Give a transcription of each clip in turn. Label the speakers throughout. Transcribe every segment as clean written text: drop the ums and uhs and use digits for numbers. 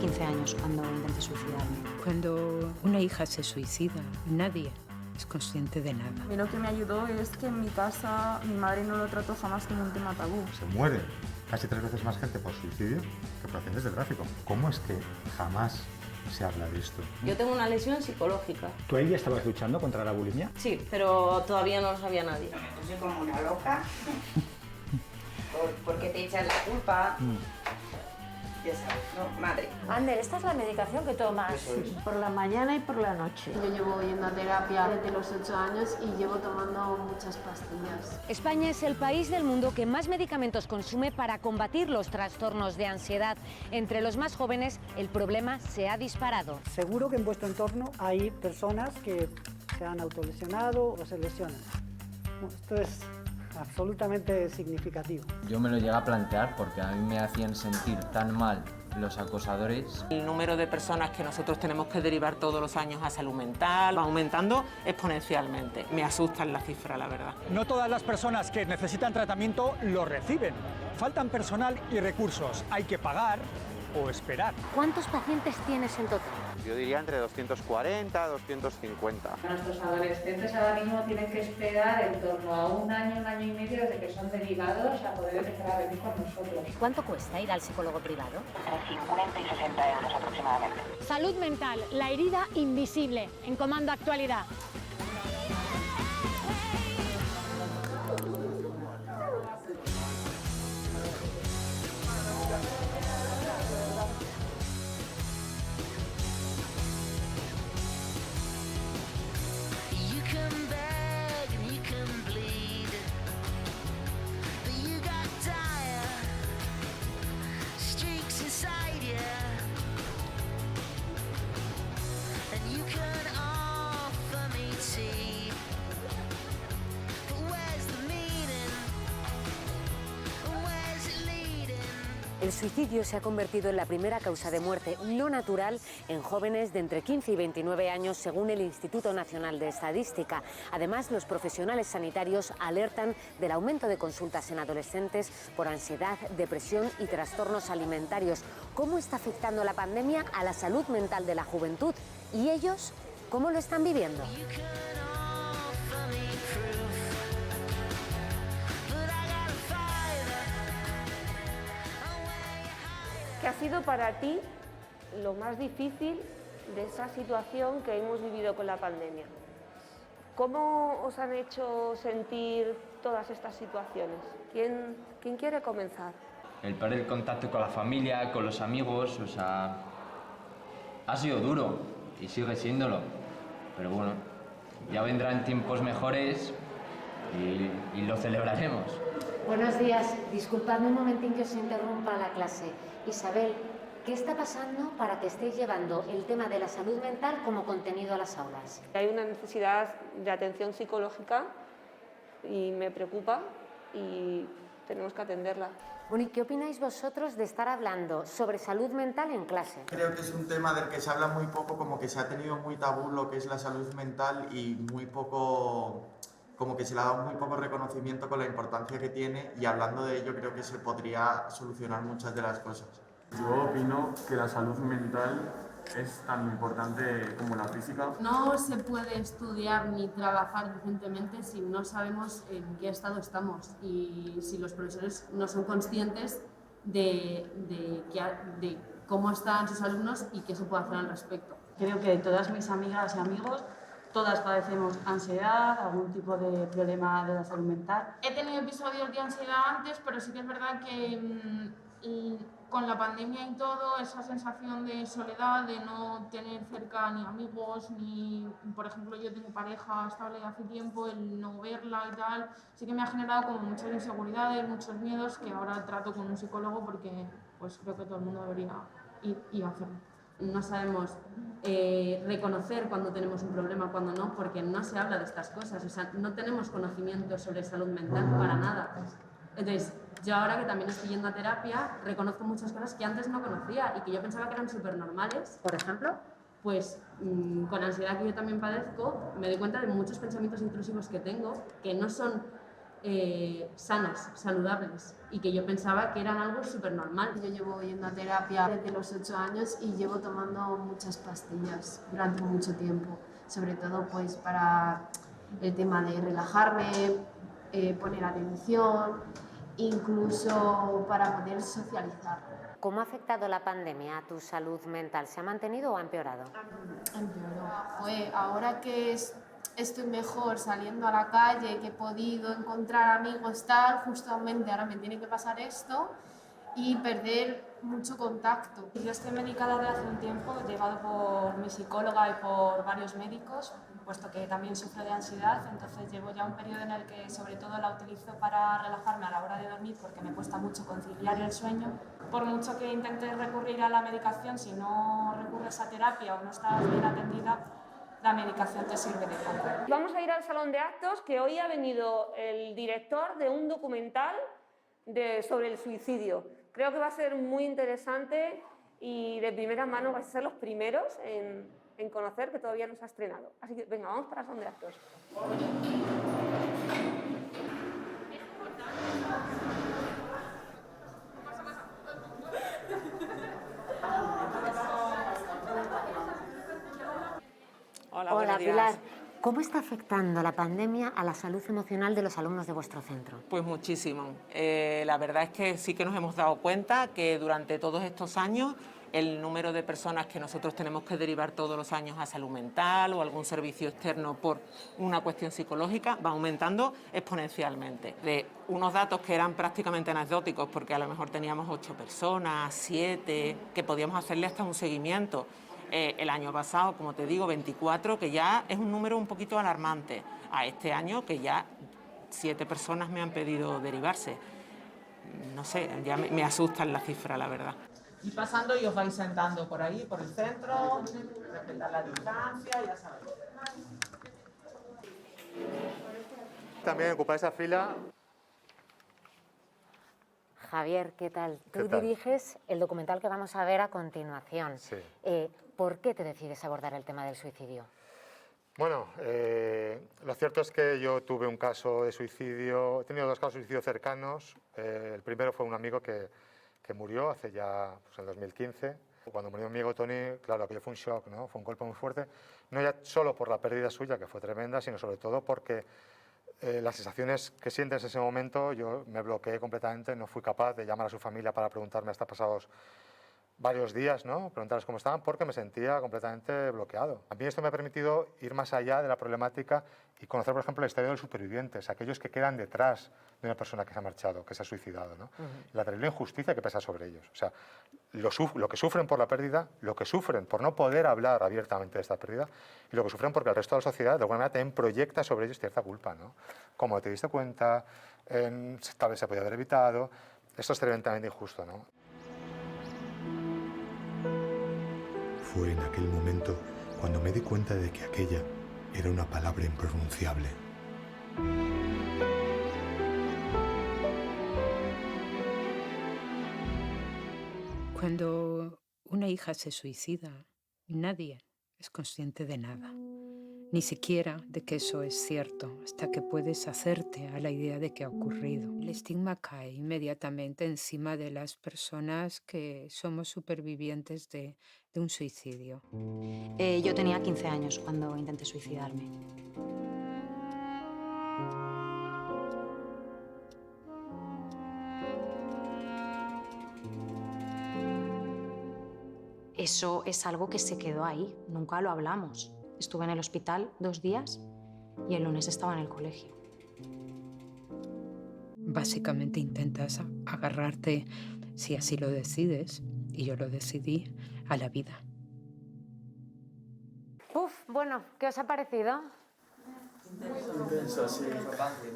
Speaker 1: 15 años cuando intenté suicidarme.
Speaker 2: Cuando una hija se suicida, nadie es consciente de nada.
Speaker 3: Y lo que me ayudó es que en mi casa mi madre no lo trató jamás como un tema tabú.
Speaker 4: Se muere casi 3 veces más gente por suicidio que por accidentes de tráfico. ¿Cómo es que jamás se habla de esto?
Speaker 5: Yo tengo una lesión psicológica.
Speaker 6: ¿Tú ahí estabas luchando contra la bulimia?
Speaker 5: Sí, pero todavía no lo sabía nadie.
Speaker 7: Yo soy como una loca. Porque te echan la culpa. Ya sabes, ¿no? Madre.
Speaker 8: Ander, esta es la medicación que tomas.
Speaker 9: Por la mañana y por la noche.
Speaker 10: Yo llevo yendo a terapia desde los 8 años y llevo tomando muchas pastillas.
Speaker 11: España es el país del mundo que más medicamentos consume para combatir los trastornos de ansiedad. Entre los más jóvenes, el problema se ha disparado.
Speaker 12: Seguro que en vuestro entorno hay personas que se han autolesionado o se lesionan. Esto es absolutamente significativo.
Speaker 13: Yo me lo llegué a plantear porque a mí me hacían sentir tan mal los acosadores.
Speaker 14: El número de personas que nosotros tenemos que derivar todos los años a salud mental va aumentando exponencialmente. Me asustan las cifras, la verdad.
Speaker 6: No todas las personas que necesitan tratamiento lo reciben. Faltan personal y recursos. Hay que pagar o esperar.
Speaker 11: ¿Cuántos pacientes tienes en total?
Speaker 15: Yo diría entre 240 a 250.
Speaker 16: Nuestros adolescentes ahora mismo tienen que esperar en torno a un año y medio desde que son derivados a poder empezar a venir con nosotros.
Speaker 11: ¿Cuánto cuesta ir al psicólogo privado?
Speaker 7: Entre 50 y 60 euros aproximadamente.
Speaker 8: Salud mental, la herida invisible, en Comando Actualidad.
Speaker 11: El suicidio se ha convertido en la primera causa de muerte no natural en jóvenes de entre 15 y 29 años, según el Instituto Nacional de Estadística. Además, los profesionales sanitarios alertan del aumento de consultas en adolescentes por ansiedad, depresión y trastornos alimentarios. ¿Cómo está afectando la pandemia a la salud mental de la juventud? ¿Y ellos cómo lo están viviendo?
Speaker 10: ¿Qué ha sido para ti lo más difícil de esa situación que hemos vivido con la pandemia? ¿Cómo os han hecho sentir todas estas situaciones? ¿Quién quiere comenzar?
Speaker 13: El perder el contacto con la familia, con los amigos, o sea, ha sido duro y sigue siéndolo. Pero bueno, ya vendrán tiempos mejores y lo celebraremos.
Speaker 11: Buenos días, disculpadme un momentín que os interrumpa la clase. Isabel, ¿qué está pasando para que estéis llevando el tema de la salud mental como contenido a las aulas?
Speaker 10: Hay una necesidad de atención psicológica y me preocupa y tenemos que atenderla.
Speaker 11: Bueno, ¿y qué opináis vosotros de estar hablando sobre salud mental en clase?
Speaker 17: Creo que es un tema del que se habla muy poco, como que se ha tenido muy tabú lo que es la salud mental y muy poco, como que se le ha dado muy poco reconocimiento con la importancia que tiene, y hablando de ello creo que se podría solucionar muchas de las cosas.
Speaker 18: Yo opino que la salud mental es tan importante como la física.
Speaker 10: No se puede estudiar ni trabajar decentemente si no sabemos en qué estado estamos y si los profesores no son conscientes de cómo están sus alumnos y qué se puede hacer al respecto.
Speaker 16: Creo que todas mis amigas y amigos, todas padecemos ansiedad, algún tipo de problema de la salud mental.
Speaker 10: He tenido episodios de ansiedad antes, pero sí que es verdad que con la pandemia y todo, esa sensación de soledad, de no tener cerca ni amigos, ni, por ejemplo, yo tengo pareja estable hace tiempo, el no verla y tal, sí que me ha generado como muchas inseguridades, muchos miedos, que ahora trato con un psicólogo porque pues creo que todo el mundo debería ir y hacerlo. No sabemos reconocer cuando tenemos un problema, cuando no, porque no se habla de estas cosas, o sea, no tenemos conocimiento sobre salud mental para nada. Entonces, yo ahora que también estoy yendo a terapia, reconozco muchas cosas que antes no conocía y que yo pensaba que eran súper normales.
Speaker 11: Por ejemplo,
Speaker 10: pues con la ansiedad que yo también padezco, me doy cuenta de muchos pensamientos intrusivos que tengo, que no son
Speaker 19: sanas, saludables, y que yo pensaba que eran algo súper normal.
Speaker 20: Yo llevo yendo a terapia desde los 8 años y llevo tomando muchas pastillas durante mucho tiempo, sobre todo pues para el tema de relajarme, poner atención, incluso para poder socializar.
Speaker 11: ¿Cómo ha afectado la pandemia a tu salud mental? ¿Se ha mantenido o ha empeorado?
Speaker 20: Empeoró. Ahora que estoy mejor saliendo a la calle, que he podido encontrar amigos tal, justamente ahora me tiene que pasar esto y perder mucho contacto.
Speaker 3: Yo estoy medicada desde hace un tiempo, llevado por mi psicóloga y por varios médicos, puesto que también sufro de ansiedad, entonces llevo ya un periodo en el que sobre todo la utilizo para relajarme a la hora de dormir porque me cuesta mucho conciliar el sueño. Por mucho que intentes recurrir a la medicación, si no recurres a terapia o no estás bien atendida, la medicación te sirve de poco.
Speaker 19: Vamos a ir al salón de actos, que hoy ha venido el director de un documental sobre el suicidio. Creo que va a ser muy interesante y de primera mano vais a ser los primeros en conocer, que todavía no se ha estrenado. Así que venga, vamos para el salón de actos.
Speaker 11: Hola Pilar, ¿cómo está afectando la pandemia a la salud emocional de los alumnos de vuestro centro?
Speaker 14: Pues muchísimo. La verdad es que sí que nos hemos dado cuenta que durante todos estos años el número de personas que nosotros tenemos que derivar todos los años a salud mental o algún servicio externo por una cuestión psicológica va aumentando exponencialmente. De unos datos que eran prácticamente anecdóticos, porque a lo mejor teníamos 8 personas, 7, que podíamos hacerle hasta un seguimiento. El año pasado, como te digo, 24, que ya es un número un poquito alarmante. A este año, que ya 7 personas me han pedido derivarse. No sé, ya me asustan las cifras, la verdad. Y pasando y os vais sentando por ahí, por el centro, respetar la distancia, ya sabéis.
Speaker 4: También ocupar esa fila.
Speaker 11: Javier, ¿qué tal?
Speaker 4: ¿Qué
Speaker 11: Tú
Speaker 4: tal?
Speaker 11: diriges el documental que vamos a ver a continuación.
Speaker 4: Sí.
Speaker 11: ¿Por qué te decides abordar el tema del suicidio?
Speaker 4: Bueno, lo cierto es que yo tuve un caso de suicidio, he tenido 2 casos de suicidio cercanos. El primero fue un amigo que murió hace ya, pues, en 2015. Cuando murió mi amigo Tony, claro, aquello fue un shock, ¿no? Fue un golpe muy fuerte, no ya solo por la pérdida suya, que fue tremenda, sino sobre todo porque las sensaciones que sientes en ese momento, yo me bloqueé completamente, no fui capaz de llamar a su familia para preguntarme hasta pasados varios días, ¿no? Preguntarles cómo estaban, porque me sentía completamente bloqueado. A mí esto me ha permitido ir más allá de la problemática y conocer, por ejemplo, la historia de los supervivientes, aquellos que quedan detrás de una persona que se ha marchado, que se ha suicidado, ¿no? La terrible injusticia que pesa sobre ellos. O sea, lo que sufren por la pérdida, lo que sufren por no poder hablar abiertamente de esta pérdida y lo que sufren porque el resto de la sociedad de alguna manera también proyecta sobre ellos cierta culpa, ¿no? Como te diste cuenta, tal vez se podía haber evitado. Esto es tremendamente injusto, ¿no?
Speaker 21: Fue en aquel momento cuando me di cuenta de que aquella era una palabra impronunciable.
Speaker 2: Cuando una hija se suicida, nadie es consciente de nada, ni siquiera de que eso es cierto, hasta que puedes hacerte a la idea de que ha ocurrido. El estigma cae inmediatamente encima de las personas que somos supervivientes de un suicidio.
Speaker 1: Yo tenía 15 años cuando intenté suicidarme. Eso es algo que se quedó ahí, nunca lo hablamos. Estuve en el hospital 2 días y el lunes estaba en el colegio.
Speaker 2: Básicamente intentas agarrarte, si así lo decides, y yo lo decidí, a la vida.
Speaker 11: Bueno, ¿qué os ha parecido?
Speaker 14: Intenso, sí.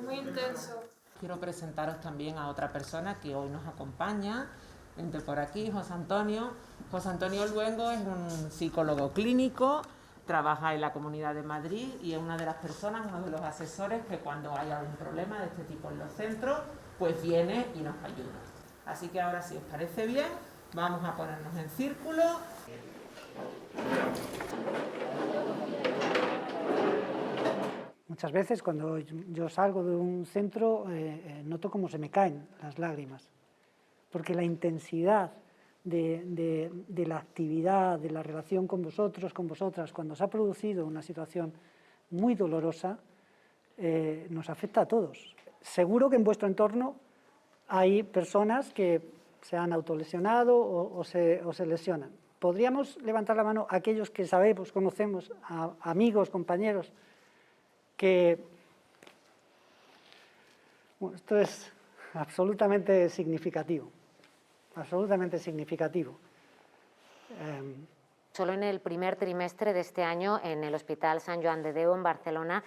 Speaker 10: Muy intenso.
Speaker 14: Quiero presentaros también a otra persona que hoy nos acompaña. Vente por aquí, José Antonio. José Antonio Luengo es un psicólogo clínico, trabaja en la Comunidad de Madrid y es una de las personas, uno de los asesores que cuando hay algún problema de este tipo en los centros, pues viene y nos ayuda. Así que ahora, si os parece bien, vamos a ponernos en círculo.
Speaker 12: Muchas veces cuando yo salgo de un centro noto cómo se me caen las lágrimas, porque la intensidad de la actividad, de la relación con vosotros, con vosotras, cuando se ha producido una situación muy dolorosa, nos afecta a todos. Seguro que en vuestro entorno hay personas que se han autolesionado o se lesionan. ¿Podríamos levantar la mano a aquellos que sabemos, conocemos, a amigos, compañeros, que... Bueno, esto es absolutamente significativo, absolutamente significativo.
Speaker 11: Solo en el primer trimestre de este año, en el Hospital Sant Joan de Déu en Barcelona,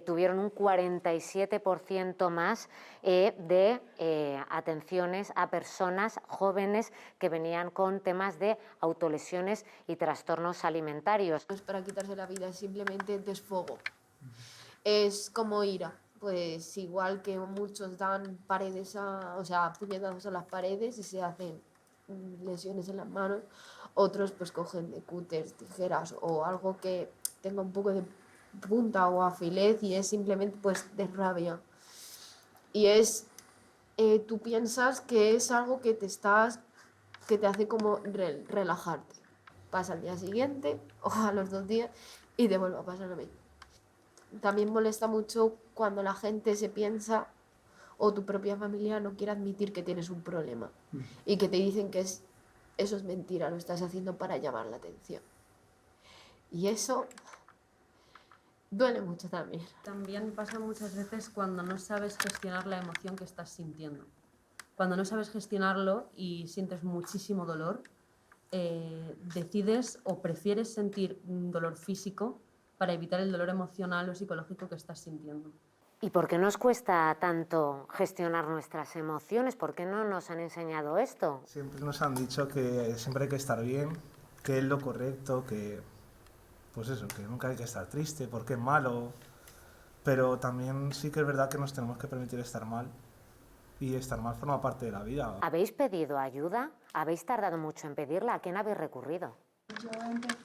Speaker 11: tuvieron un 47% más de atenciones a personas jóvenes que venían con temas de autolesiones y trastornos alimentarios.
Speaker 20: No es para quitarse la vida, es simplemente desfogo. Es como ira. Pues igual que muchos dan paredes, o sea, puñetazos a las paredes y se hacen lesiones en las manos, otros pues cogen de cúters, tijeras o algo que tenga un poco de punta o afilez y es simplemente pues de rabia. Y es, tú piensas que es algo que te hace como relajarte. Pasa al día siguiente o a los 2 días y te vuelve a pasar a mí. También molesta mucho cuando la gente se piensa o tu propia familia no quiere admitir que tienes un problema y que te dicen que eso es mentira, lo estás haciendo para llamar la atención. Y eso duele mucho también.
Speaker 5: También pasa muchas veces cuando no sabes gestionar la emoción que estás sintiendo. Cuando no sabes gestionarlo y sientes muchísimo dolor, decides o prefieres sentir un dolor físico para evitar el dolor emocional o psicológico que estás sintiendo.
Speaker 11: ¿Y por qué nos cuesta tanto gestionar nuestras emociones? ¿Por qué no nos han enseñado esto?
Speaker 22: Siempre nos han dicho que siempre hay que estar bien, que es lo correcto, que pues eso, que nunca hay que estar triste, porque es malo. Pero también sí que es verdad que nos tenemos que permitir estar mal. Y estar mal forma parte de la vida.
Speaker 11: ¿Habéis pedido ayuda? ¿Habéis tardado mucho en pedirla? ¿A quién habéis recurrido?
Speaker 23: Yo empecé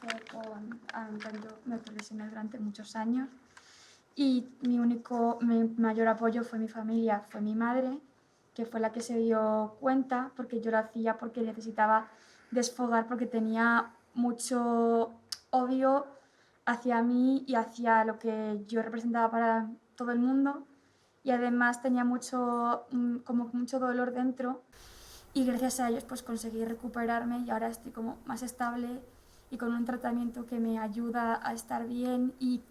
Speaker 23: me autolesioné durante muchos años y mi mayor apoyo fue mi familia, fue mi madre, que fue la que se dio cuenta, porque yo lo hacía porque necesitaba desfogar, porque tenía mucho odio hacia mí y hacia lo que yo representaba para todo el mundo, y además tenía mucho dolor dentro, y gracias a ellos pues conseguí recuperarme y ahora estoy como más estable y con un tratamiento que me ayuda a estar bien, y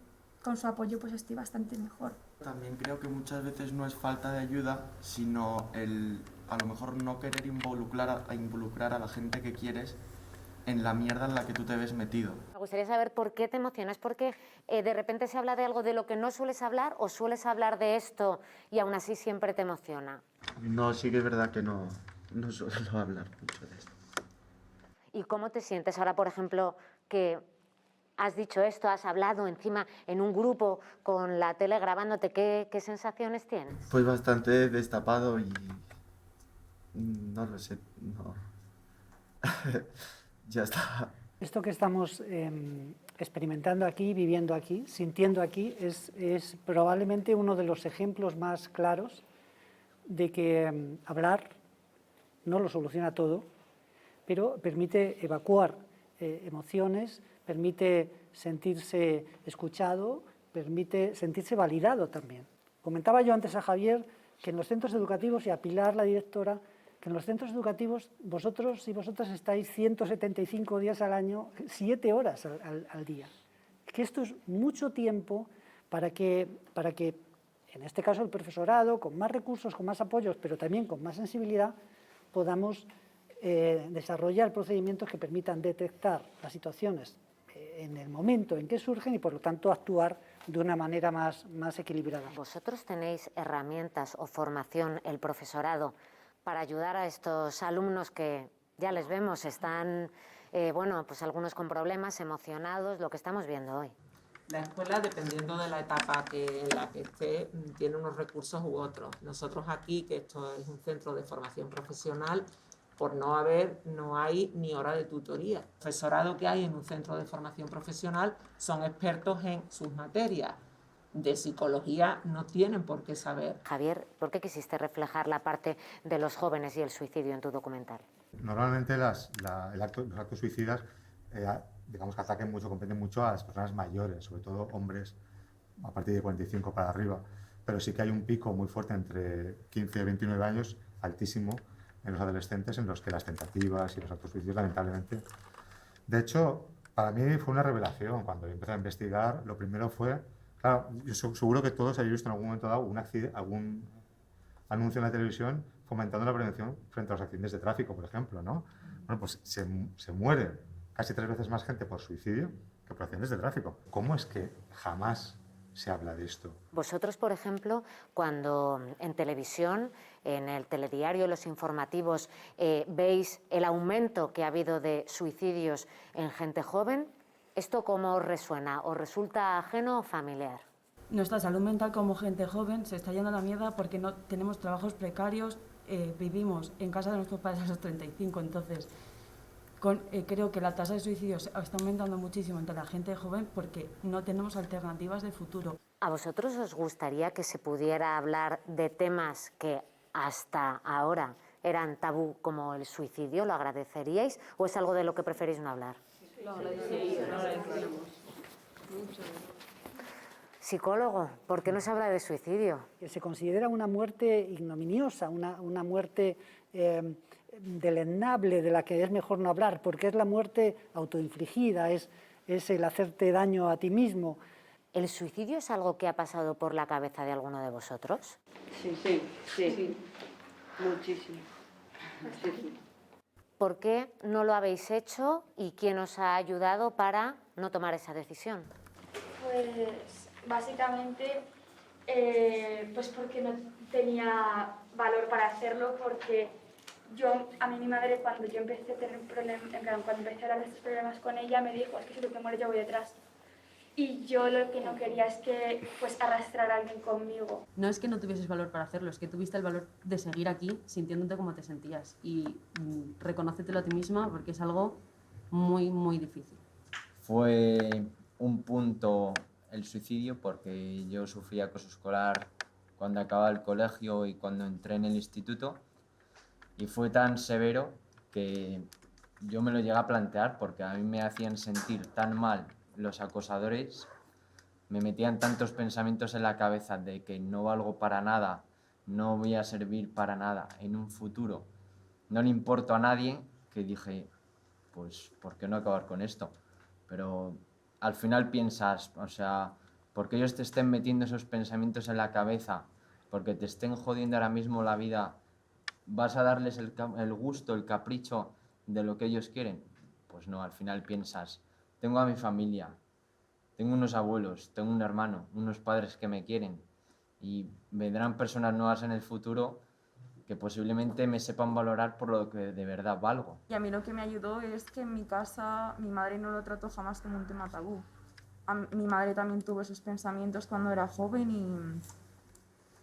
Speaker 23: con su apoyo pues estoy bastante mejor.
Speaker 17: También creo que muchas veces no es falta de ayuda, sino a lo mejor no querer involucrar a la gente que quieres en la mierda en la que tú te ves metido.
Speaker 11: Me gustaría saber por qué te emocionas, porque de repente se habla de algo de lo que no sueles hablar, o sueles hablar de esto y aún así siempre te emociona.
Speaker 17: No, sí que es verdad que no suelo hablar mucho de esto.
Speaker 11: ¿Y cómo te sientes ahora, por ejemplo, que has dicho esto, has hablado encima en un grupo con la tele grabándote? ¿Qué sensaciones tienes?
Speaker 17: Pues bastante destapado y no lo sé, no. Ya está.
Speaker 12: Esto que estamos experimentando aquí, viviendo aquí, sintiendo aquí, es probablemente uno de los ejemplos más claros de que hablar no lo soluciona todo, pero permite evacuar emociones, permite sentirse escuchado, permite sentirse validado también. Comentaba yo antes a Javier que en los centros educativos, y a Pilar, la directora, que en los centros educativos vosotros y vosotras estáis 175 días al año, 7 horas al día. Que esto es mucho tiempo para que, en este caso el profesorado, con más recursos, con más apoyos, pero también con más sensibilidad, podamos desarrollar procedimientos que permitan detectar las situaciones en el momento en que surgen y, por lo tanto, actuar de una manera más equilibrada.
Speaker 11: ¿Vosotros tenéis herramientas o formación, el profesorado, para ayudar a estos alumnos que ya les vemos, están, pues algunos con problemas, emocionados, lo que estamos viendo hoy?
Speaker 14: La escuela, dependiendo de la etapa en la que esté, tiene unos recursos u otros. Nosotros aquí, que esto es un centro de formación profesional, por no hay ni hora de tutoría. El profesorado que hay en un centro de formación profesional son expertos en sus materias. de psicología no tienen por qué saber.
Speaker 11: Javier, ¿por qué quisiste reflejar la parte de los jóvenes y el suicidio en tu documental?
Speaker 4: Normalmente los actos suicidas, digamos que ataquen mucho, comprenden mucho a las personas mayores, sobre todo hombres a partir de 45 para arriba. Pero sí que hay un pico muy fuerte entre 15 y 29 años, altísimo, en los adolescentes, en los que las tentativas y los actos suicidas, lamentablemente. De hecho, para mí fue una revelación. Cuando empecé a investigar, lo primero fue, claro, yo seguro que todos habéis visto en algún momento dado algún anuncio en la televisión fomentando la prevención frente a los accidentes de tráfico, por ejemplo, ¿no? Bueno, pues se muere casi 3 veces más gente por suicidio que por accidentes de tráfico. ¿Cómo es que jamás se habla de esto?
Speaker 11: Vosotros, por ejemplo, cuando en televisión, en el telediario, los informativos, veis el aumento que ha habido de suicidios en gente joven, ¿esto cómo os resuena? ¿Os resulta ajeno o familiar?
Speaker 6: Nuestra salud mental como gente joven se está yendo a la mierda porque no tenemos trabajos precarios, vivimos en casa de nuestros padres a los 35, entonces creo que la tasa de suicidios está aumentando muchísimo entre la gente joven porque no tenemos alternativas de futuro.
Speaker 11: ¿A vosotros os gustaría que se pudiera hablar de temas que hasta ahora eran tabú como el suicidio? ¿Lo agradeceríais o es algo de lo que preferís no hablar?
Speaker 5: Lo agradeceríamos.
Speaker 11: Psicólogo, ¿por qué no se habla de suicidio?
Speaker 12: Se considera una muerte ignominiosa, una muerte deleznable, de la que es mejor no hablar, porque es la muerte autoinfligida, es el hacerte daño a ti mismo.
Speaker 11: ¿El suicidio es algo que ha pasado por la cabeza de alguno de vosotros?
Speaker 5: Sí. Muchísimo.
Speaker 11: ¿Por qué no lo habéis hecho y quién os ha ayudado para no tomar esa decisión?
Speaker 23: Pues básicamente pues porque no tenía valor para hacerlo, porque a mí mi madre, cuando yo empecé a tener cuando empecé a hablar de estos problemas con ella, me dijo, es que si tú te mueres yo voy detrás. Y yo lo que no quería es que pues arrastrar a alguien conmigo.
Speaker 5: No es que no tuvieses valor para hacerlo, es que tuviste el valor de seguir aquí sintiéndote como te sentías. Y reconócetelo a ti misma porque es algo muy, muy difícil.
Speaker 13: Fue un punto el suicidio porque yo sufrí acoso escolar cuando acababa el colegio y cuando entré en el instituto. Y fue tan severo que yo me lo llegué a plantear porque a mí me hacían sentir tan mal los acosadores, me metían tantos pensamientos en la cabeza de que no valgo para nada, no voy a servir para nada en un futuro, no le importo a nadie, que dije, pues, ¿por qué no acabar con esto? Pero al final piensas, o sea, porque ellos te estén metiendo esos pensamientos en la cabeza, porque te estén jodiendo ahora mismo la vida, ¿vas a darles el gusto, el capricho de lo que ellos quieren? Pues no, al final piensas, tengo a mi familia, tengo unos abuelos, tengo un hermano, unos padres que me quieren y vendrán personas nuevas en el futuro que posiblemente me sepan valorar por lo que de verdad valgo.
Speaker 10: Y a mí lo que me ayudó es que en mi casa mi madre no lo trató jamás como un tema tabú. Mi madre también tuvo esos pensamientos cuando era joven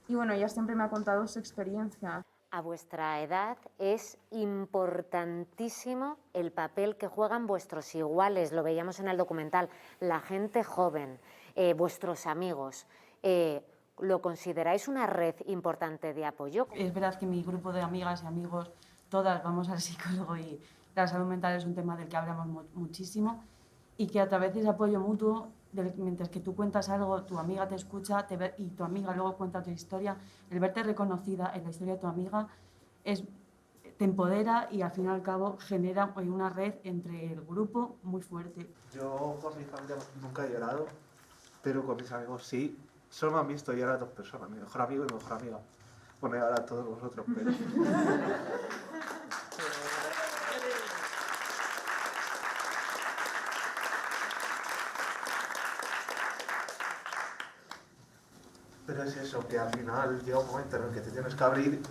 Speaker 10: y bueno, ella siempre me ha contado su experiencia.
Speaker 11: A vuestra edad es importantísimo el papel que juegan vuestros iguales, lo veíamos en el documental, la gente joven, vuestros amigos. ¿Lo consideráis una red importante de apoyo?
Speaker 6: Es verdad que mi grupo de amigas y amigos, todas vamos al psicólogo y la salud mental es un tema del que hablamos muchísimo y que a través de ese apoyo mutuo, mientras que tú cuentas algo, tu amiga te escucha y tu amiga luego cuenta tu historia, el verte reconocida en la historia de tu amiga te empodera y al fin y al cabo genera una red entre el grupo muy fuerte.
Speaker 22: Yo con mi familia nunca he llorado, pero con mis amigos sí. Solo me han visto llorar a 2 personas, mi mejor amigo y mi mejor amiga. Bueno, y ahora todos vosotros, pero... Pero es eso, que al final llega un momento en el que te tienes que abrir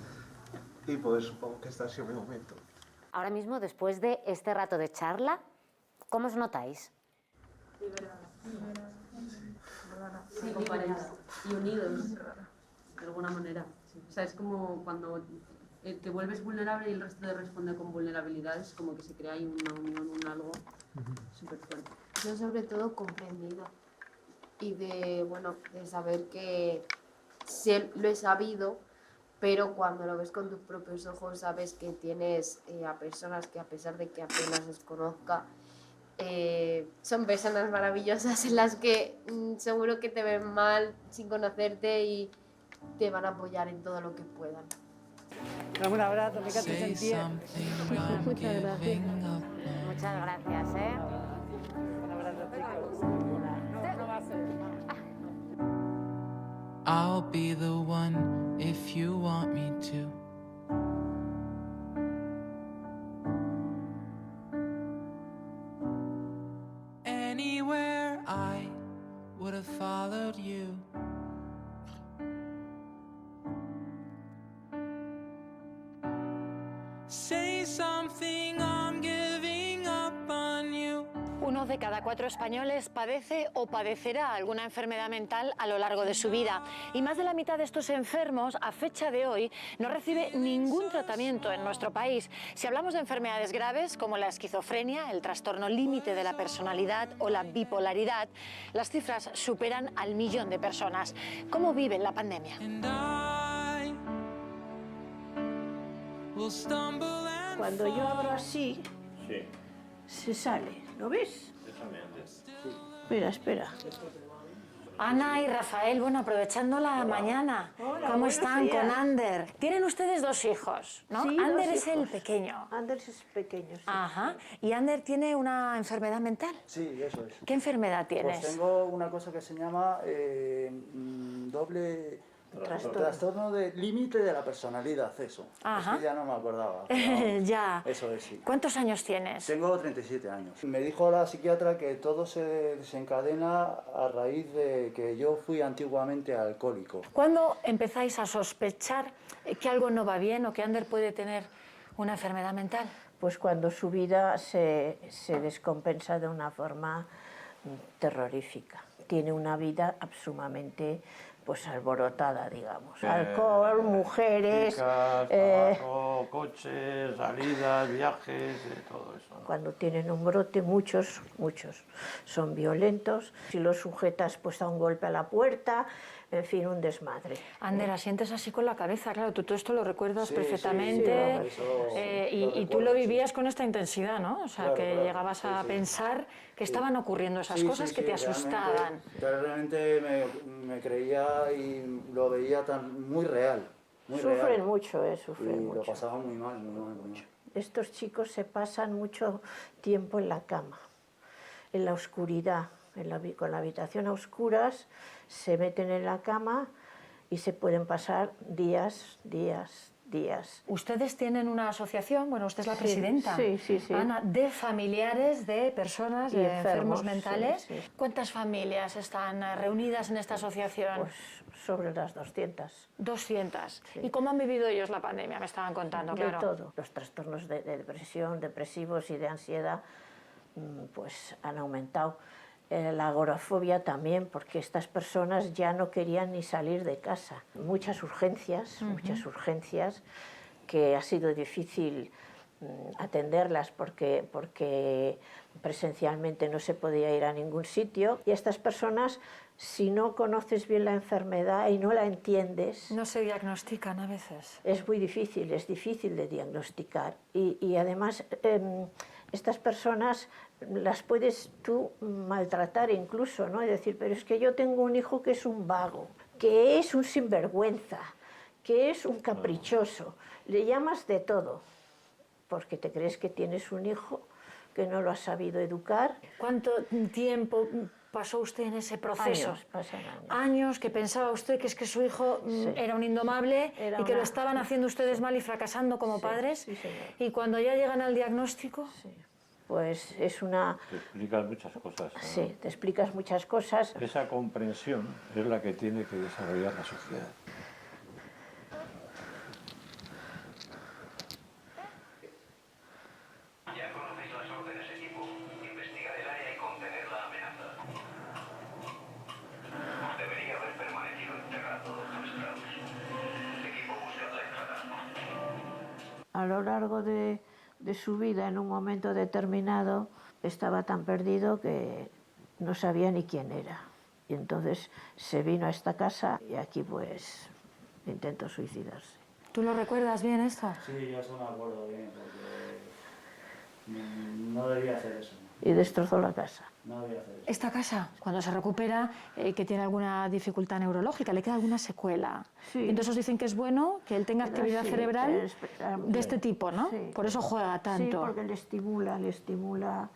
Speaker 22: y pues supongo que este ha sido mi momento.
Speaker 11: Ahora mismo, después de este rato de charla, ¿cómo os notáis?
Speaker 5: Sí, compañeros y unidos, de alguna manera. Sí. O sea, es como cuando te vuelves vulnerable y el resto te responde con vulnerabilidades, como que se crea ahí una unión, un algo súper fuerte.
Speaker 20: Yo sobre todo comprendido, y de, bueno, de saber que lo he sabido, pero cuando lo ves con tus propios ojos sabes que tienes a personas que a pesar de que apenas les conozca, son personas maravillosas en las que seguro que te ven mal sin conocerte y te van a apoyar en todo lo que puedan.
Speaker 12: Dame un abrazo, me cacho en pie.
Speaker 11: Muchas gracias. Muchas gracias, ¿eh?
Speaker 12: Un abrazo, chicos. No va a ser.
Speaker 7: I'll be the one if you want me to. Anywhere I would have followed you. Say something, I'm giving up on you.
Speaker 8: Uno de cada 4 españoles padece o padecerá alguna enfermedad mental a lo largo de su vida. Y más de la mitad de estos enfermos, a fecha de hoy, no recibe ningún tratamiento en nuestro país. Si hablamos de enfermedades graves como la esquizofrenia, el trastorno límite de la personalidad o la bipolaridad, las cifras superan al 1.000.000 de personas. ¿Cómo viven la pandemia?
Speaker 9: Cuando yo abro así, se sale, ¿lo ves? Espera, espera.
Speaker 8: Ana y Rafael, bueno, aprovechando la mañana,
Speaker 9: Hola,
Speaker 8: ¿cómo
Speaker 9: buenos
Speaker 8: están
Speaker 9: días.
Speaker 8: con Ander? Tienen ustedes 2 hijos, ¿no?
Speaker 9: Sí,
Speaker 8: Ander
Speaker 9: 2
Speaker 8: es el
Speaker 9: hijos.
Speaker 8: pequeño.
Speaker 9: Ander es pequeño, sí.
Speaker 8: Ajá. ¿Y Ander tiene una enfermedad mental?
Speaker 15: Sí, eso es.
Speaker 8: ¿Qué enfermedad tienes?
Speaker 15: Pues tengo una cosa que se llama doble trastorno de límite de la personalidad, eso.
Speaker 8: Ajá.
Speaker 15: Es que ya no me acordaba.
Speaker 8: Ya.
Speaker 15: Eso es, sí.
Speaker 8: ¿Cuántos años tienes?
Speaker 15: Tengo 37 años. Me dijo la psiquiatra que todo se desencadena a raíz de que yo fui antiguamente alcohólico.
Speaker 8: ¿Cuándo empezáis a sospechar que algo no va bien o que Ander puede tener una enfermedad mental?
Speaker 9: Pues cuando su vida se descompensa de una forma terrorífica. Tiene una vida absumamente pues alborotada, digamos. Alcohol, mujeres...
Speaker 24: Chicas, trabajo, coches, salidas, viajes, todo eso.
Speaker 9: Cuando tienen un brote, muchos son violentos. Si los sujetas, pues da un golpe a la puerta, en fin, un desmadre.
Speaker 8: Ander, asientes así con la cabeza, claro, tú todo esto lo recuerdas
Speaker 15: Sí,
Speaker 8: perfectamente
Speaker 15: sí, eso
Speaker 8: y tú lo vivías con esta intensidad, ¿no? O sea,
Speaker 15: Claro,
Speaker 8: que
Speaker 15: claro,
Speaker 8: llegabas a pensar que estaban ocurriendo esas
Speaker 15: Sí,
Speaker 8: cosas
Speaker 15: sí,
Speaker 8: que
Speaker 15: sí,
Speaker 8: te asustaban.
Speaker 15: Realmente me creía y lo veía muy real. Muy
Speaker 9: Sufren
Speaker 15: real.
Speaker 9: mucho, sufren
Speaker 15: y
Speaker 9: mucho.
Speaker 15: lo pasaba muy mal, muy mal.
Speaker 9: Estos chicos se pasan mucho tiempo en la cama, en la oscuridad, con la habitación a oscuras, se meten en la cama y se pueden pasar días.
Speaker 8: Ustedes tienen una asociación, bueno, usted es la presidenta,
Speaker 9: Sí.
Speaker 8: Ana, de familiares de personas
Speaker 9: Y
Speaker 8: de
Speaker 9: enfermos,
Speaker 8: enfermos mentales.
Speaker 9: sí.
Speaker 8: ¿Cuántas familias están reunidas en esta asociación?
Speaker 9: Pues sobre las 200.
Speaker 8: 200. ¿Y cómo han vivido ellos la pandemia? Me estaban contando,
Speaker 9: De
Speaker 8: claro.
Speaker 9: todo. Los trastornos de depresión, depresivos y de ansiedad pues han aumentado. La agorafobia también, porque estas personas ya no querían ni salir de casa. Muchas urgencias que ha sido difícil atenderlas porque presencialmente no se podía ir a ningún sitio. Y estas personas, si no conoces bien la enfermedad y no la entiendes...
Speaker 8: No se diagnostican a veces.
Speaker 9: Es muy difícil, es difícil de diagnosticar. Y además, estas personas las puedes tú maltratar incluso, ¿no? Es decir, pero es que yo tengo un hijo que es un vago, que es un sinvergüenza, que es un caprichoso. Le llamas de todo, porque te crees que tienes un hijo que no lo has sabido educar.
Speaker 8: ¿Cuánto tiempo pasó usted en ese proceso?
Speaker 9: Pasan años.
Speaker 8: Años que pensaba usted que es que su hijo era un indomable y que lo estaban haciendo ustedes mal y fracasando como padres.
Speaker 9: Sí, señor.
Speaker 8: Y cuando ya llegan al diagnóstico...
Speaker 9: Pues es una...
Speaker 24: Te explicas muchas cosas, ¿no?
Speaker 9: Sí, te explicas muchas cosas.
Speaker 24: Esa comprensión es la que tiene que desarrollar la sociedad.
Speaker 25: Ya conocéis las órdenes, equipo. Investigar el área y contener la amenaza. Debería haber permanecido enterrado, Dr. Strauss. Equipo, buscad la entrada.
Speaker 9: A lo largo de su vida, en un momento determinado, estaba tan perdido que no sabía ni quién era. Y entonces se vino a esta casa y aquí pues intentó suicidarse.
Speaker 8: ¿Tú lo recuerdas bien esto?
Speaker 15: Sí, yo eso me acuerdo bien, porque no debía hacer eso.
Speaker 9: Y destrozó la casa.
Speaker 15: No debía hacer eso.
Speaker 8: Esta casa, cuando se recupera, que tiene alguna dificultad neurológica, le queda alguna secuela.
Speaker 9: Sí.
Speaker 8: Y entonces os dicen que es bueno que él tenga actividad
Speaker 9: Sí,
Speaker 8: cerebral de este tipo, ¿no?
Speaker 9: Sí.
Speaker 8: Por eso juega tanto.
Speaker 9: Sí, porque le estimula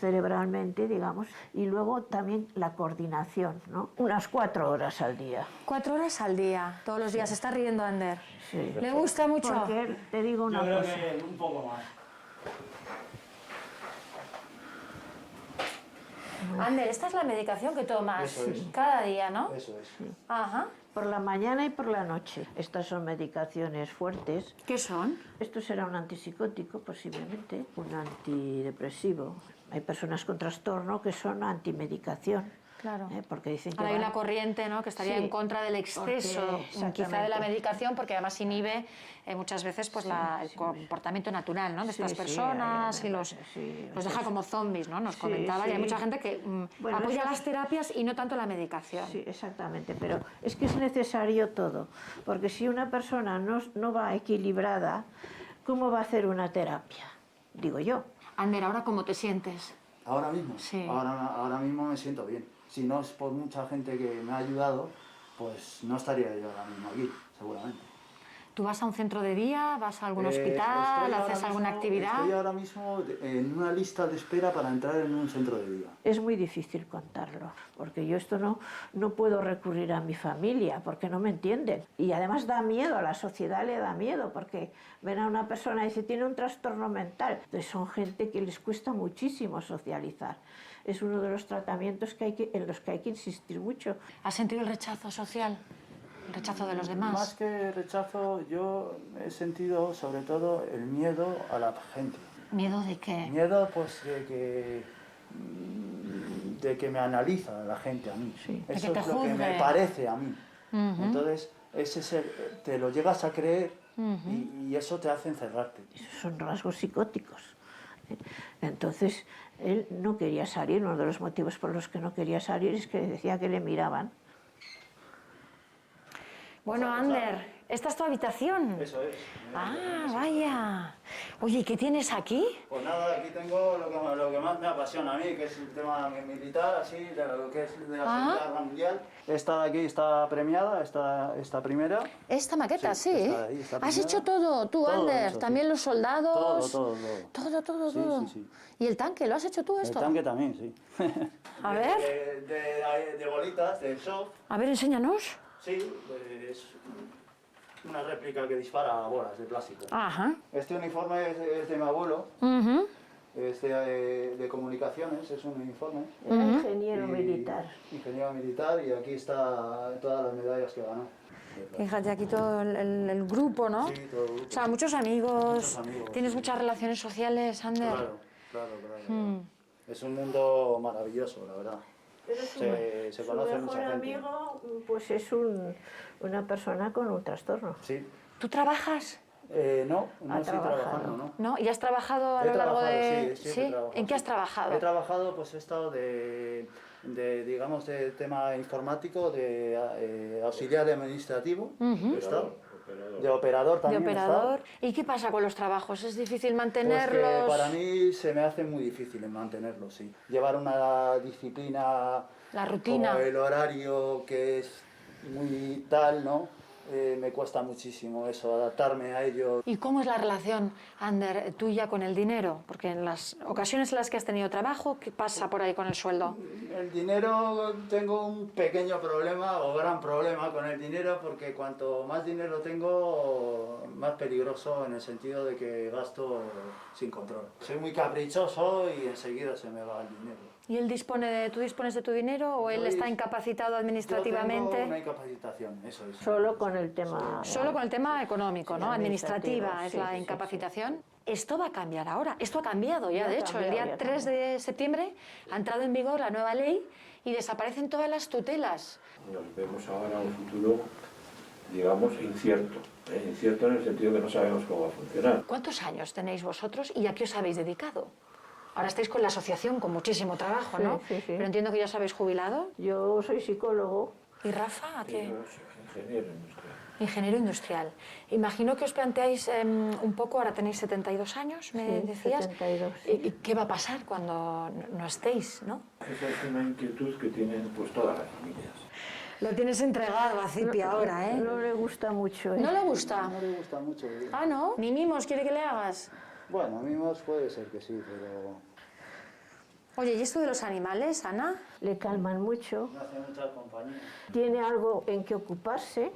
Speaker 9: cerebralmente, digamos, y luego también la coordinación, ¿no? Unas 4 horas al día.
Speaker 8: 4 horas al día, todos los días. Se está riendo Ander.
Speaker 9: Sí.
Speaker 8: ¿Le gusta mucho?
Speaker 9: Porque te digo una
Speaker 15: Yo
Speaker 9: cosa.
Speaker 15: creo que un poco más.
Speaker 8: Ander, esta es la medicación que tomas
Speaker 15: Eso es.
Speaker 8: cada día, ¿no?
Speaker 15: Eso es.
Speaker 8: Ajá.
Speaker 9: Por la mañana y por la noche. Estas son medicaciones fuertes.
Speaker 8: ¿Qué son?
Speaker 9: Esto será un antipsicótico, posiblemente, un antidepresivo. Hay personas con trastorno que son antimedicación.
Speaker 8: Claro.
Speaker 9: Porque dicen que
Speaker 8: Ahora hay
Speaker 9: van-
Speaker 8: una corriente, ¿no?, que estaría
Speaker 9: Sí,
Speaker 8: en contra del exceso,
Speaker 9: porque-
Speaker 8: quizá de la
Speaker 9: exactamente.
Speaker 8: medicación, porque además inhibe muchas veces pues, el comportamiento natural, ¿no?, de
Speaker 9: Sí,
Speaker 8: estas
Speaker 9: sí,
Speaker 8: personas
Speaker 9: hay-
Speaker 8: y los deja
Speaker 9: sí.
Speaker 8: como zombies, ¿no? Nos
Speaker 9: Sí,
Speaker 8: comentaba, y hay
Speaker 9: sí.
Speaker 8: mucha gente que
Speaker 9: Bueno,
Speaker 8: apoya
Speaker 9: eso
Speaker 8: las terapias y no tanto la medicación.
Speaker 9: Sí, exactamente, pero es que es necesario todo, porque si una persona no va equilibrada, ¿cómo va a hacer una terapia? Digo yo.
Speaker 8: Ander, ¿ahora cómo te sientes?
Speaker 15: Ahora mismo,
Speaker 8: Sí.
Speaker 15: ahora mismo me siento bien. Si no es por mucha gente que me ha ayudado, pues no estaría yo ahora mismo aquí, seguramente.
Speaker 8: ¿Tú vas a un centro de día, vas a algún
Speaker 15: Estoy
Speaker 8: hospital,
Speaker 15: ahora
Speaker 8: haces alguna
Speaker 15: mismo-
Speaker 8: actividad?
Speaker 15: Estoy ahora mismo en una lista de espera para entrar en un centro de día.
Speaker 9: Es muy difícil contarlo, porque yo esto no puedo recurrir a mi familia, porque no me entienden. Y además da miedo, a la sociedad le da miedo, porque ven a una persona y dice, tiene un trastorno mental. Entonces son gente que les cuesta muchísimo socializar. Es uno de los tratamientos en los que hay que insistir mucho.
Speaker 8: ¿Has sentido el rechazo social? ¿El rechazo de los demás?
Speaker 15: Más que rechazo, yo he sentido sobre todo el miedo a la gente.
Speaker 8: ¿Miedo de qué?
Speaker 15: Miedo pues de que me analiza la gente a mí.
Speaker 8: De
Speaker 15: Eso
Speaker 8: que te
Speaker 15: es lo que me
Speaker 8: juzgue.
Speaker 15: parece a mí.
Speaker 8: Ujú.
Speaker 15: Entonces, te lo llegas a creer
Speaker 8: Ujú.
Speaker 15: y eso te hace encerrarte.
Speaker 9: Esos son rasgos psicóticos. Entonces, él no quería salir. Uno de los motivos por los que no quería salir es que decía que le miraban.
Speaker 8: Bueno, Ander, ¿esta es tu habitación?
Speaker 15: Eso es.
Speaker 8: Ah, vaya. Oye, ¿y qué tienes aquí?
Speaker 15: Pues nada, aquí tengo lo que más me apasiona a mí, que es el tema militar, así, de lo que es de la Segunda Guerra Mundial. Esta de aquí está premiada, esta primera.
Speaker 8: Esta maqueta, sí.
Speaker 15: esta de ahí está
Speaker 8: ¿Has
Speaker 15: premiada.
Speaker 8: hecho todo tú,
Speaker 15: Todo
Speaker 8: Ander?
Speaker 15: hecho,
Speaker 8: ¿También
Speaker 15: sí.
Speaker 8: los soldados?
Speaker 15: Todo.
Speaker 8: Todo.
Speaker 15: Sí, sí.
Speaker 8: ¿Y el tanque? ¿Lo has hecho tú esto?
Speaker 15: El tanque también, sí.
Speaker 8: A ver.
Speaker 15: De bolitas, de soft.
Speaker 8: A ver, enséñanos.
Speaker 15: Sí, es una réplica que dispara bolas de plástico.
Speaker 8: Ajá.
Speaker 15: Este uniforme es de mi abuelo.
Speaker 8: Ujú.
Speaker 15: Es de comunicaciones, es un uniforme.
Speaker 9: Era ingeniero militar.
Speaker 15: Ingeniero militar, y aquí está todas las medallas que ganó.
Speaker 8: Fíjate aquí todo el grupo, ¿no?
Speaker 15: Sí, todo el grupo.
Speaker 8: O sea, muchos amigos.
Speaker 15: Muchos amigos,
Speaker 8: ¿Tienes
Speaker 15: sí.
Speaker 8: muchas relaciones sociales, Ander?
Speaker 15: Claro.
Speaker 8: Mm.
Speaker 15: Es un mundo maravilloso, la verdad. Se
Speaker 9: Su
Speaker 15: conoce
Speaker 9: mejor
Speaker 15: mucha gente.
Speaker 9: amigo pues es una persona con un trastorno.
Speaker 15: Sí.
Speaker 8: ¿Tú trabajas?
Speaker 15: No estoy trabajando, ¿no?
Speaker 8: ¿No? ¿Y has trabajado a
Speaker 15: He
Speaker 8: lo largo de...?
Speaker 15: trabajado, sí, he trabajado,
Speaker 8: ¿En qué has
Speaker 15: sí.
Speaker 8: trabajado?
Speaker 15: He trabajado, pues he estado digamos, de tema informático, de auxiliar administrativo,
Speaker 8: Ujú.
Speaker 15: he estado, de operador también.
Speaker 8: De
Speaker 15: he estado.
Speaker 8: operador. ¿Y qué pasa con los trabajos? ¿Es difícil
Speaker 15: Pues
Speaker 8: mantenerlos?
Speaker 15: que para mí se me hace muy difícil mantenerlo, sí. Llevar una disciplina,
Speaker 8: La rutina.
Speaker 15: como el horario, que es muy tal, ¿no? Me cuesta muchísimo eso, adaptarme a ello.
Speaker 8: ¿Y cómo es la relación, Ander, tuya con el dinero? Porque en las ocasiones en las que has tenido trabajo, ¿qué pasa por ahí con el sueldo?
Speaker 15: El dinero, tengo un pequeño problema o gran problema con el dinero, porque cuanto más dinero tengo, más peligroso, en el sentido de que gasto sin control. Soy muy caprichoso y enseguida se me va el dinero.
Speaker 8: ¿Y él tú dispones de tu dinero o él está incapacitado administrativamente?
Speaker 15: Yo tengo una incapacitación, eso es.
Speaker 9: Solo con el tema...
Speaker 8: Solo con el tema económico, ¿no? Administrativa es
Speaker 9: sí,
Speaker 8: la
Speaker 9: sí, sí.
Speaker 8: incapacitación. Esto va a cambiar ahora. Esto ha cambiado ya,
Speaker 9: Ya ha
Speaker 8: de hecho. El
Speaker 9: cambiado,
Speaker 8: día
Speaker 9: ya
Speaker 8: 3 de septiembre ha entrado en vigor la nueva ley y desaparecen todas las tutelas.
Speaker 3: Nos vemos ahora un futuro, digamos, incierto. Incierto en el sentido que no sabemos cómo va a funcionar.
Speaker 8: ¿Cuántos años tenéis vosotros y a qué os habéis dedicado? Ahora estáis con la asociación con muchísimo trabajo, ¿no?
Speaker 9: Sí, sí, sí.
Speaker 8: Pero entiendo que ya os habéis jubilado.
Speaker 9: Yo soy psicólogo.
Speaker 8: ¿Y Rafa? ¿A qué?
Speaker 3: Yo soy ingeniero industrial.
Speaker 8: Ingeniero industrial. Imagino que os planteáis un poco, ahora tenéis 72 años, me
Speaker 9: Sí,
Speaker 8: decías.
Speaker 9: 72.
Speaker 8: ¿Y qué va a pasar cuando no estéis, no?
Speaker 3: Esa es una inquietud que tienen pues todas las familias.
Speaker 8: Lo tienes entregado a Cipi ahora, ¿eh?
Speaker 9: No le gusta mucho, ¿eh?
Speaker 8: ¿No le gusta?
Speaker 15: No le gusta mucho.
Speaker 8: Ah, ¿no? ¿Ni mimos quiere que le hagas?
Speaker 15: Bueno, mimos puede ser que sí, pero...
Speaker 8: Oye, ¿y esto de los animales, Ana?
Speaker 9: Le calman mucho.
Speaker 15: No hace mucha compañía.
Speaker 9: Tiene algo en que ocuparse,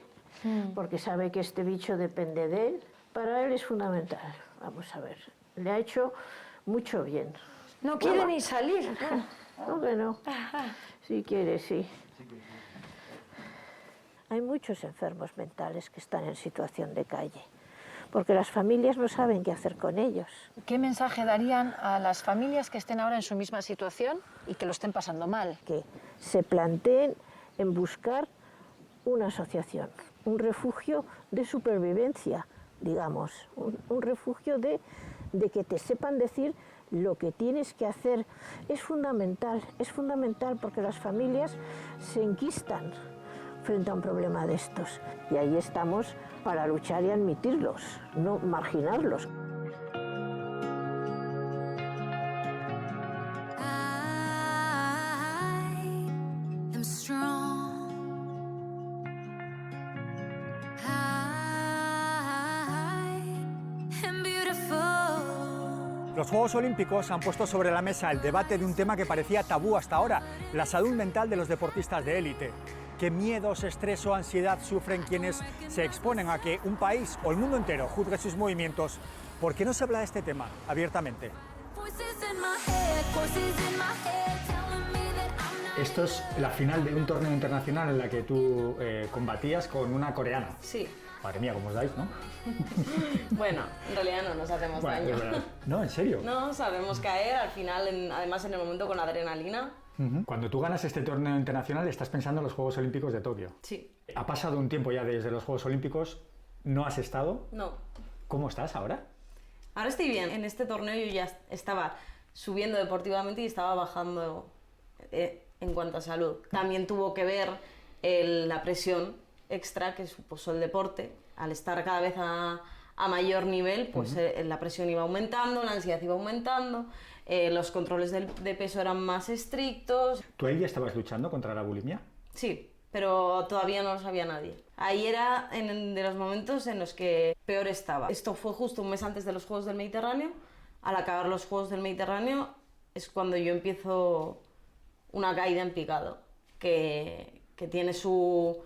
Speaker 9: porque sabe que este bicho depende de él. Para él es fundamental. Vamos a ver. Le ha hecho mucho bien.
Speaker 8: No quiere ni salir.
Speaker 9: No, que no. Si quiere, sí. Hay muchos enfermos mentales que están en situación de calle, porque las familias no saben qué hacer con ellos.
Speaker 8: ¿Qué mensaje darían a las familias que estén ahora en su misma situación y que lo estén pasando mal?
Speaker 9: Que se planteen en buscar una asociación, un refugio de supervivencia, digamos, un refugio de que te sepan decir lo que tienes que hacer. Es fundamental porque las familias se enquistan frente a un problema de estos. Y ahí estamos para luchar y admitirlos, no marginarlos.
Speaker 1: Los Juegos Olímpicos han puesto sobre la mesa el debate de un tema que parecía tabú hasta ahora, la salud mental de los deportistas de élite. ¿Qué miedos, estrés o ansiedad sufren quienes se exponen a que un país o el mundo entero juzgue sus movimientos? ¿Por qué no se habla de este tema abiertamente? Esto es la final de un torneo internacional en la que tú combatías con una coreana.
Speaker 5: Sí.
Speaker 1: Madre mía, ¿cómo os dais, no?
Speaker 5: Bueno, en realidad no nos hacemos
Speaker 1: Bueno,
Speaker 5: daño.
Speaker 1: es verdad. No, ¿en serio?
Speaker 5: No, sabemos caer, al final, además en el momento con adrenalina.
Speaker 1: Cuando tú ganas este torneo internacional estás pensando en los Juegos Olímpicos de Tokio.
Speaker 5: Sí.
Speaker 1: Ha pasado un tiempo ya desde los Juegos Olímpicos, ¿no has estado?
Speaker 5: No.
Speaker 1: ¿Cómo estás ahora?
Speaker 5: Ahora estoy bien. En este torneo yo ya estaba subiendo deportivamente y estaba bajando en cuanto a salud. También tuvo que ver la presión extra que supuso el deporte. Al estar cada vez a mayor nivel, pues la presión iba aumentando, la ansiedad iba aumentando, los controles de peso eran más estrictos.
Speaker 1: ¿Tú ahí ya estabas luchando contra la bulimia?
Speaker 5: Sí, pero todavía no lo sabía nadie. Ahí era de los momentos en los que peor estaba. Esto fue justo un mes antes de los Juegos del Mediterráneo. Al acabar los Juegos del Mediterráneo es cuando yo empiezo una caída en picado, que tiene su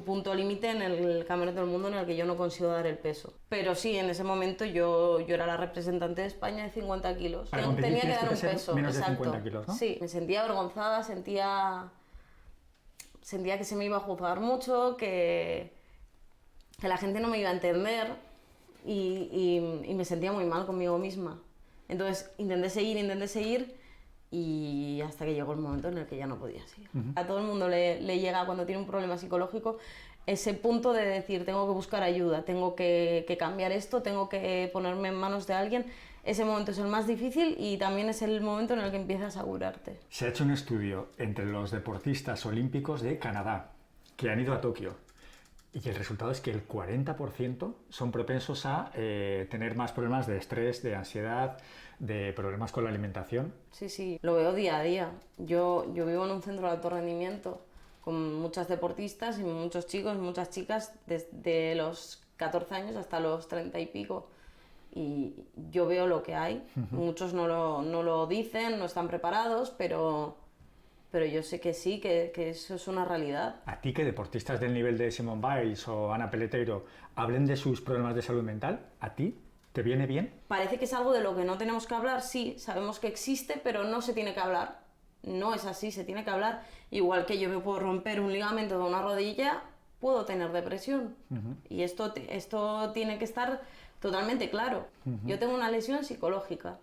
Speaker 5: punto límite en el Campeonato del Mundo en el que yo no consigo dar el peso. Pero sí, en ese momento yo era la representante de España de 50 kilos. Tenía que dar un peso,
Speaker 1: menos
Speaker 5: exacto.
Speaker 1: de 50 kilos, ¿no?
Speaker 5: Sí, me sentía avergonzada, sentía que se me iba a juzgar mucho, que la gente no me iba a entender y me sentía muy mal conmigo misma. Entonces intenté seguir y hasta que llegó el momento en el que ya no podía seguir. A todo el mundo le llega cuando tiene un problema psicológico ese punto de decir tengo que buscar ayuda, tengo que cambiar esto, tengo que ponerme en manos de alguien. Ese momento es el más difícil y también es el momento en el que empiezas a curarte.
Speaker 1: Se ha hecho un estudio entre los deportistas olímpicos de Canadá que han ido a Tokio y el resultado es que el 40% son propensos a tener más problemas de estrés, de ansiedad, de problemas con la alimentación.
Speaker 5: Sí, lo veo día a día. Yo vivo en un centro de alto rendimiento con muchas deportistas y muchos chicos y muchas chicas desde los 14 años hasta los 30 y pico. Y yo veo lo que hay. Muchos no lo dicen, no están preparados, pero yo sé que sí, que eso es una realidad.
Speaker 1: ¿A ti que deportistas del nivel de Simone Biles o Ana Peleteiro hablen de sus problemas de salud mental? ¿A ti te viene bien?
Speaker 5: Parece que es algo de lo que no tenemos que hablar, sí, sabemos que existe, pero no se tiene que hablar. No es así, se tiene que hablar. Igual que yo me puedo romper un ligamento de una rodilla, puedo tener depresión. Y esto tiene que estar totalmente claro. Yo tengo una lesión psicológica,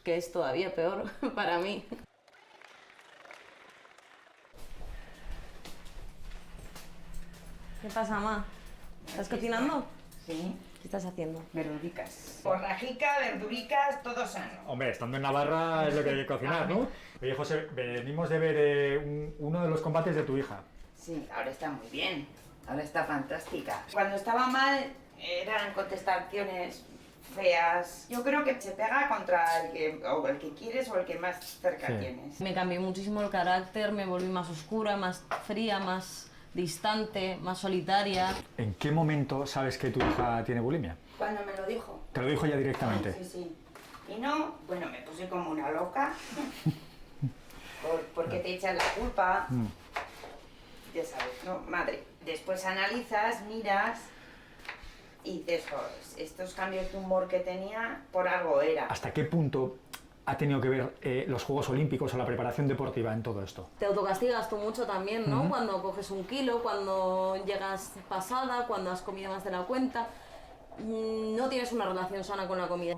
Speaker 5: que es todavía peor para mí. ¿Qué pasa, Ma? ¿Estás cocinando?
Speaker 16: Sí.
Speaker 5: ¿Qué estás haciendo?
Speaker 2: Verduricas. Borrajica, verduricas, todo sano.
Speaker 1: Hombre, estando en Navarra es lo que hay que cocinar, ¿no? Oye, José, venimos de ver uno de los combates de tu hija.
Speaker 2: Sí, ahora está muy bien. Ahora está fantástica. Cuando estaba mal eran contestaciones feas. Yo creo que se pega contra el que quieres o el que más cerca tienes.
Speaker 5: Me cambió muchísimo el carácter, me volví más oscura, más fría, más distante, más solitaria.
Speaker 1: ¿En qué momento sabes que tu hija tiene bulimia?
Speaker 2: Cuando me lo dijo.
Speaker 1: Te lo dijo ya directamente.
Speaker 2: Sí, sí. Y no, bueno, me puse como una loca. Porque te echan la culpa. Ya sabes, ¿no? Madre. Después analizas, miras y dices, estos cambios de humor que tenía, por algo era.
Speaker 1: ¿Hasta qué punto ha tenido que ver los Juegos Olímpicos o la preparación deportiva en todo esto?
Speaker 5: Te autocastigas tú mucho también, ¿no? Cuando coges 1 kilo, cuando llegas pasada, cuando has comido más de la cuenta. No tienes una relación sana con la comida.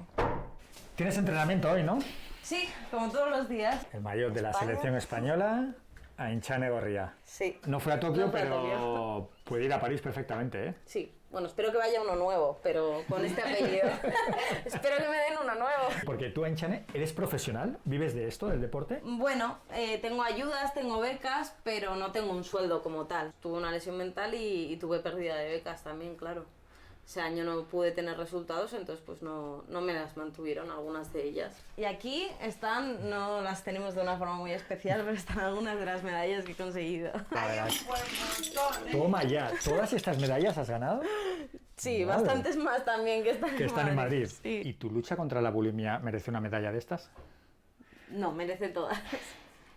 Speaker 1: Tienes entrenamiento hoy, ¿no?
Speaker 5: Sí, como todos los días.
Speaker 1: El maillot de la selección española, Ainchane Gorría.
Speaker 5: Sí.
Speaker 1: No fue a Tokio,
Speaker 5: No fue a
Speaker 1: pero
Speaker 5: Tokio.
Speaker 1: puede ir a París perfectamente, ¿eh?
Speaker 5: Sí. Bueno, espero que vaya uno nuevo, pero con este apellido. Espero que me den uno nuevo.
Speaker 1: Porque tú, Ainchane, ¿eres profesional? ¿Vives de esto, del deporte?
Speaker 5: Bueno, tengo ayudas, tengo becas, pero no tengo un sueldo como tal. Tuve una lesión mental y tuve pérdida de becas también, claro. Ese año no pude tener resultados, entonces pues no me las mantuvieron algunas de ellas. Y aquí están, no las tenemos de una forma muy especial, pero están algunas de las medallas que he conseguido.
Speaker 1: Toma ya, ¿todas estas medallas has ganado?
Speaker 5: Sí,
Speaker 1: Madre.
Speaker 5: bastantes más también que están
Speaker 1: En Madrid.
Speaker 5: Sí.
Speaker 1: ¿Y tu lucha contra la bulimia merece una medalla de estas?
Speaker 5: No, merece todas.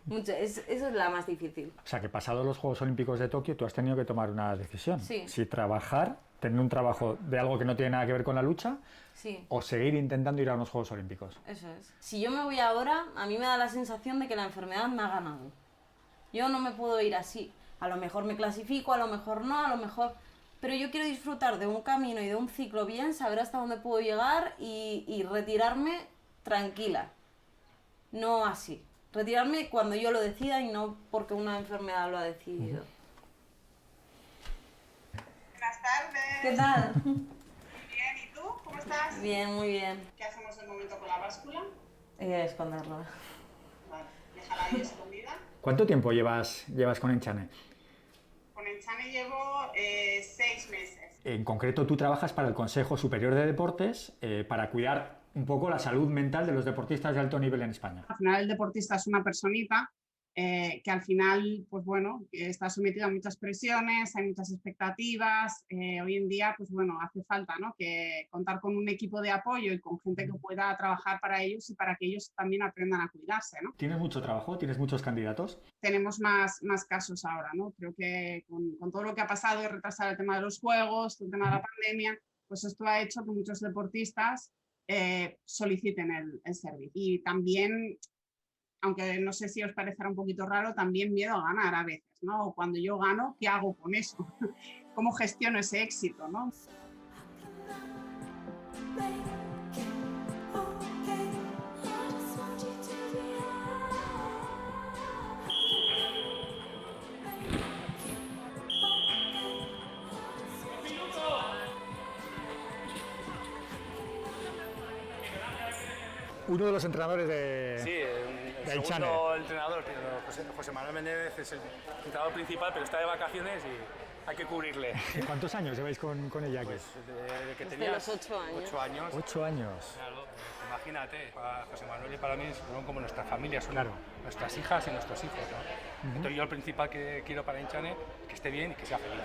Speaker 5: Mucho, eso es la más difícil.
Speaker 1: O sea, que pasados los Juegos Olímpicos de Tokio, tú has tenido que tomar una decisión.
Speaker 5: Sí.
Speaker 1: Si trabajar, tener un trabajo de algo que no tiene nada que ver con la lucha,
Speaker 5: Sí.
Speaker 1: o seguir intentando ir a unos Juegos Olímpicos.
Speaker 5: Eso es. Si yo me voy ahora, a mí me da la sensación de que la enfermedad me ha ganado. Yo no me puedo ir así. A lo mejor me clasifico, a lo mejor no, a lo mejor... Pero yo quiero disfrutar de un camino y de un ciclo bien, saber hasta dónde puedo llegar y retirarme tranquila. No así. Retirarme cuando yo lo decida y no porque una enfermedad lo ha decidido.
Speaker 16: Buenas tardes.
Speaker 5: ¿Qué tal?
Speaker 16: Bien, ¿y tú? ¿Cómo estás?
Speaker 5: Bien, muy bien.
Speaker 16: ¿Qué hacemos de momento con la báscula?
Speaker 5: Esconderla.
Speaker 16: Vale, déjala ahí escondida.
Speaker 1: ¿Cuánto tiempo llevas con Ainchane?
Speaker 16: Con Ainchane llevo 6 meses.
Speaker 1: En concreto, tú trabajas para el Consejo Superior de Deportes para cuidar un poco la salud mental de los deportistas de alto nivel en España.
Speaker 16: Al final el deportista es una personita que al final, pues bueno, está sometido a muchas presiones, hay muchas expectativas. Hoy en día, pues bueno, hace falta, ¿no?, que contar con un equipo de apoyo y con gente que pueda trabajar para ellos y para que ellos también aprendan a cuidarse, ¿no?
Speaker 1: ¿Tienes mucho trabajo? ¿Tienes muchos candidatos?
Speaker 16: Tenemos más casos ahora, ¿no? Creo que con todo lo que ha pasado y retrasar el tema de los juegos, el tema de la pandemia, pues esto ha hecho que muchos deportistas soliciten el servicio. Y también, aunque no sé si os parecerá un poquito raro, también miedo a ganar a veces, ¿no? O cuando yo gano, ¿qué hago con eso? ¿Cómo gestiono ese éxito, no?
Speaker 1: Uno de los entrenadores de...
Speaker 18: Sí, el
Speaker 1: Ainchane.
Speaker 18: segundo entrenador, José Manuel Menéndez, es el entrenador principal, pero está de vacaciones y hay que cubrirle.
Speaker 1: ¿Cuántos años lleváis con ella aquí?
Speaker 18: Pues desde que
Speaker 5: Desde
Speaker 18: tenías
Speaker 5: los 8 años.
Speaker 18: 8 años.
Speaker 1: 8 años.
Speaker 18: Claro, imagínate, para José Manuel y para mí son como nuestra familia, son nuestras hijas y nuestros hijos, ¿no? Entonces yo el principal que quiero para Ainchane es que esté bien y que sea feliz.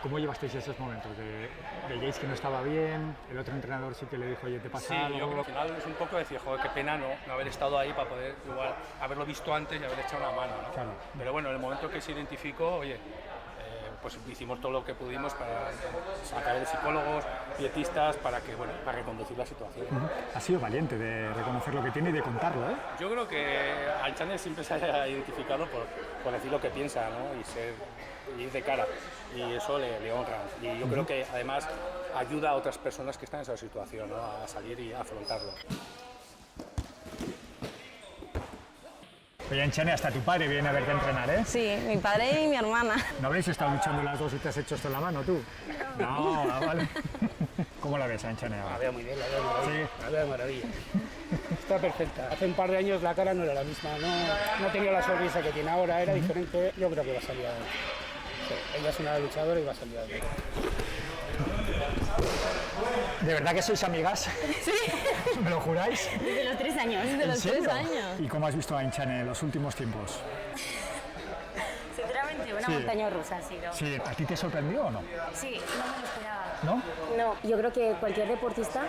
Speaker 1: ¿Cómo llevasteis esos momentos? ¿Veíais que no estaba bien? ¿El otro entrenador sí que le dijo, oye, te pasa
Speaker 18: Sí,
Speaker 1: algo?
Speaker 18: yo creo que al final es un poco decir, joder, qué pena no haber estado ahí para poder igual haberlo visto antes y haber echado una mano, ¿no?
Speaker 1: Claro.
Speaker 18: Pero bueno, en el momento que se identificó, oye, pues hicimos todo lo que pudimos para sacar de psicólogos, dietistas, para reconducir la situación.
Speaker 1: Ha sido valiente de reconocer lo que tiene y de contarlo, ¿eh?
Speaker 18: Yo creo que Ainchane siempre se ha identificado por decir lo que piensa, ¿no? Y ir de cara, y eso le honra. Y yo creo que además ayuda a otras personas que están en esa situación, ¿no?, a salir y a afrontarlo.
Speaker 1: Oye, Ainchane, hasta tu padre viene a verte entrenar, ¿eh?
Speaker 5: Sí, mi padre y mi hermana.
Speaker 1: ¿No habréis estado luchando las dos y te has hecho esto en la mano, tú?
Speaker 16: No,
Speaker 1: No, vale. ¿Cómo la ves, Ainchane?
Speaker 4: La veo muy bien, la veo de maravilla.
Speaker 1: Sí.
Speaker 4: La veo de maravilla. Está perfecta. Hace un par de años la cara no era la misma, no tenía la sonrisa que tiene ahora, era diferente. Yo creo que va a salir adelante. Sí, ella es una luchadora y va a salir adelante.
Speaker 1: ¿De verdad que sois amigas?
Speaker 14: Sí.
Speaker 1: ¿Me lo juráis?
Speaker 14: Desde los 3 años. Desde
Speaker 1: ¿En
Speaker 14: los
Speaker 1: serio?
Speaker 14: 3 años.
Speaker 1: ¿Y cómo has visto a Ainchane en los últimos tiempos?
Speaker 14: Sinceramente, una
Speaker 1: Sí.
Speaker 14: montaña rusa ha sido.
Speaker 1: Sí, ¿a ti te sorprendió o no?
Speaker 14: Sí, no me lo esperaba.
Speaker 1: ¿No?
Speaker 14: No, yo creo que cualquier deportista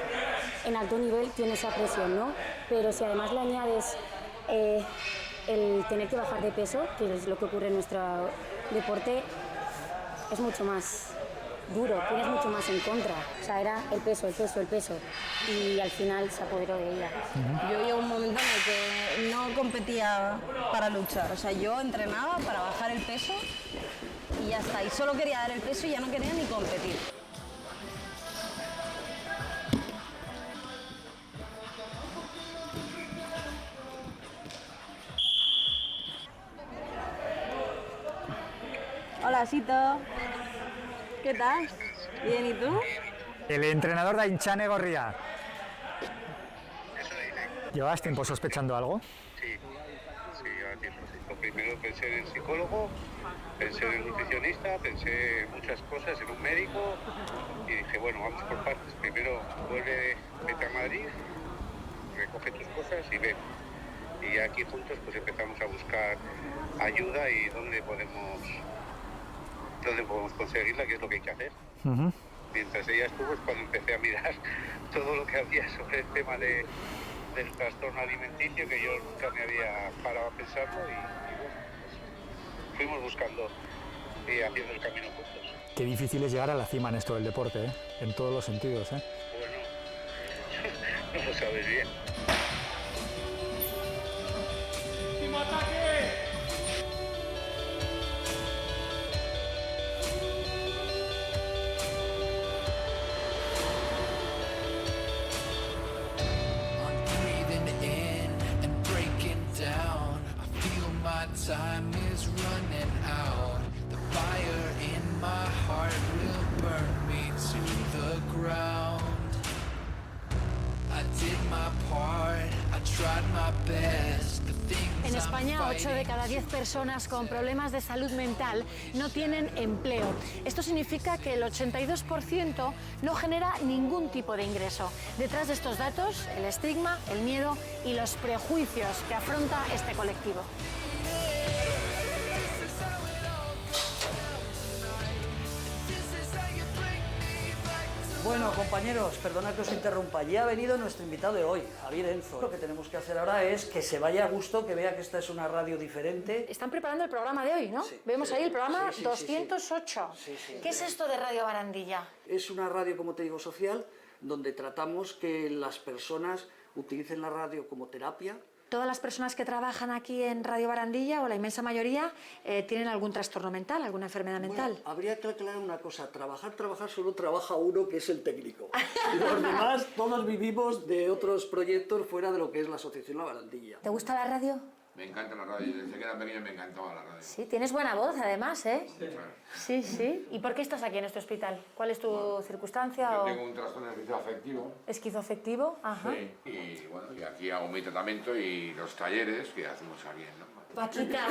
Speaker 14: en alto nivel tiene esa presión, ¿no? Pero si además le añades el tener que bajar de peso, que es lo que ocurre en nuestro deporte, es mucho más duro, tienes mucho más en contra. O sea, era el peso. Y al final se apoderó de ella.
Speaker 5: Yo llevo un momento en el que no competía para luchar. O sea, yo entrenaba para bajar el peso y ya está. Y solo quería dar el peso y ya no quería ni competir. Hola, Sito. ¿Qué tal? Bien, ¿y tú?
Speaker 1: El entrenador de Ainchane Gorría. ¿Llevabas tiempo sospechando algo?
Speaker 17: Sí, a tiempo. Lo primero pensé en el psicólogo, pensé en el nutricionista, pensé en muchas cosas, en un médico y dije, bueno, vamos por partes. Primero vete a Madrid, recoge tus cosas y ven. Y aquí juntos pues empezamos a buscar ayuda y dónde podemos conseguirla, qué es lo que hay que hacer. Mientras ella estuvo es cuando empecé a mirar todo lo que había sobre el tema del trastorno alimenticio, que yo nunca me había parado a pensarlo y bueno, pues fuimos buscando y haciendo el camino juntos.
Speaker 1: Qué difícil es llegar a la cima en esto del deporte, ¿eh? En todos los sentidos, ¿eh?
Speaker 17: Bueno, no lo sabes bien.
Speaker 7: ¡Último ataque!
Speaker 19: Time is running out. The fire in my heart will burn me to the ground. I did my part, I tried my best.
Speaker 8: En España, 8 de cada 10 personas con problemas de salud mental no tienen empleo. Esto significa que el 82% no genera ningún tipo de ingreso. Detrás de estos datos, el estigma, el miedo y los prejuicios que afronta este colectivo.
Speaker 21: Bueno, compañeros, perdona que os interrumpa. Ya ha venido nuestro invitado de hoy, Javier Enzo. Lo que tenemos que hacer ahora es que se vaya a gusto, que vea que esta es una radio diferente.
Speaker 8: Están preparando el programa de hoy, ¿no?
Speaker 21: Sí,
Speaker 8: Vemos ahí el programa
Speaker 21: sí,
Speaker 8: 208. ¿Qué es esto de Radio Barandilla?
Speaker 21: Es una radio, como te digo, social, donde tratamos que las personas utilicen la radio como terapia.
Speaker 8: Todas las personas que trabajan aquí en Radio Barandilla, o la inmensa mayoría, tienen algún trastorno mental, alguna enfermedad mental.
Speaker 21: Bueno, habría que aclarar una cosa. Trabajar, solo trabaja uno, que es el técnico. Y los demás, todos vivimos de otros proyectos fuera de lo que es la Asociación La Barandilla.
Speaker 8: ¿Te gusta la radio?
Speaker 26: Me encanta la radio, desde que era pequeño me encantaba la radio.
Speaker 8: Sí, tienes buena voz además, ¿eh?
Speaker 26: Sí, claro.
Speaker 8: Sí, sí. ¿Y por qué estás aquí en este hospital? ¿Cuál es tu circunstancia?
Speaker 26: Yo
Speaker 8: o...
Speaker 26: tengo un trastorno esquizoafectivo.
Speaker 8: ¿Esquizoafectivo? Ajá.
Speaker 26: Sí, y bueno, y aquí hago mi tratamiento y los talleres que hacemos aquí, ¿no?
Speaker 8: Paquita,